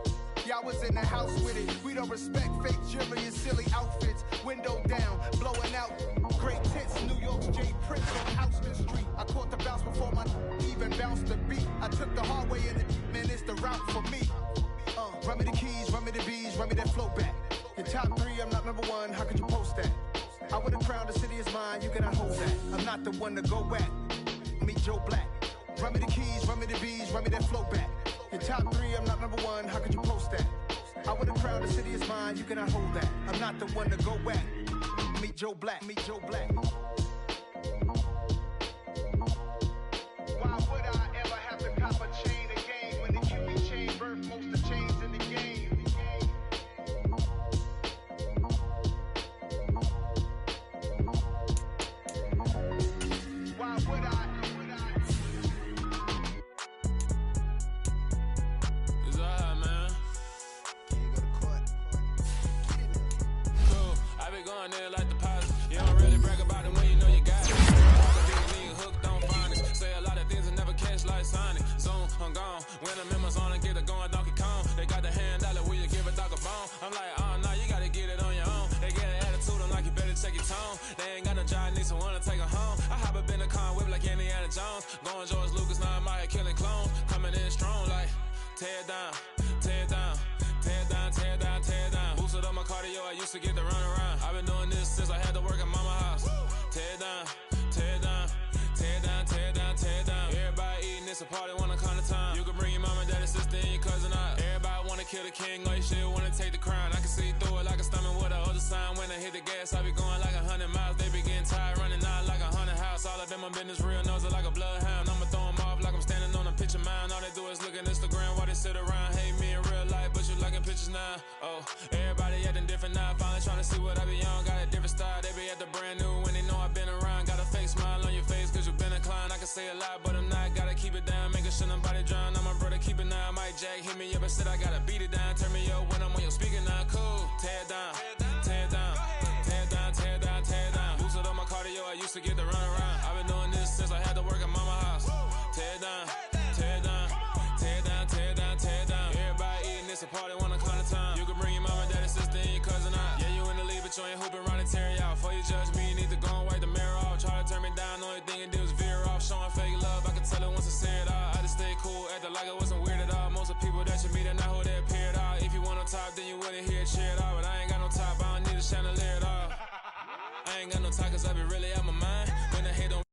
Y'all was in the house with it. We don't respect fake jewelry and silly outfits. Window down, blowing out. Great tits, New York's J. Prince on Houston Street. I caught the bounce before my even bounced the beat. I took the hard way in it, man, it's the route for me. Run me the keys, run me the bees, run me that flow back. Your top 3, I'm not number 1, how could you post that? I would have crowned the city is mine, you cannot hold that. I'm not the one to go back. Meet Joe Black. Run me the keys, run me the bees, run me that flow back. Your top 3, I'm not number 1, how could you post that? I would have crowned the city is mine, you cannot hold that. I'm not the one to go back. Meet Joe Black, meet Joe Black. Why would I ever have to cop a chain again when the QB chain birthed most of chains in the game? Why would I? It's alright, man. Cool. I be going there like the pilot. You don't really brag about it when you know you got it. Nigga hooked on finance. Say a lot of things and never catch like Sonic. Zoom, I'm gone. When the members on and get it going Donkey Kong. They got the hand dollar, will you give a dog a bone? I'm like, oh no, you gotta get it on your own. They get an attitude, I'm like, you better check your tone. They ain't got no job, need someone to take her home. I hop up in the car whip like Indiana Jones. Going George Lucas, now I'm out here killing clones. Coming in strong like, tear down, tear down. Tear down, tear down, tear down. Boosted up my cardio, I used to get to run around. I've been doing this since I had to work at mama house. Tear down, tear down, tear down, tear down, tear down. Everybody eating, it's a party, wanna come to time. You can bring your mama, daddy, sister, and your cousin out. Everybody wanna kill the king, or you shit wanna take the crown. I can see through it like a stomach with a other sign. When I hit the gas, I be going like 100 miles. They be getting tired, running out like 100 house. All of them, my business real, knows it like a bloodhound. I'ma throw them off like I'm standing on a picture mound. All they do is look at Instagram while they sit around. Hate me in real life, but you liking pictures now. Oh, everybody acting different now. Finally trying to see what I be on. Got a different style, they be at the brand new when they know I've been around. Got a fake smile on your face cause you been inclined. I can say a lot, but I'm not. Gotta keep it down, making sure nobody drown. I'm my brother, keep it now. Mike Jack hit me up and said I gotta beat it down. Turn me up when I'm on your speaker now. Cool, tear down, tear down, tear down, tear down, tear down. Boosted up my cardio, I used to get to run around. I've been doing this since I had to work at mama house. Tear down, tear down, tear down, tear down, tear down. Everybody eating, it's a party, wanna come to time. You can bring your mama, daddy, sister, and your cousin out. Yeah, you in the league, but you ain't hooping around and tear you out. Before you judge me, you need to go and wipe the mirror off. Try to turn me down, only thing it did was veer off. Showing fake love, I can tell it once I say it all. I just stay cool, acting like I wasn't weird at all. Most of the people that you meet are not who they appear at all. If you want on top, then you wouldn't hear it cheer at all. But I ain't got no top, I don't need a chandelier at all. I ain't got no top, cause I be really out my mind. When the hate don't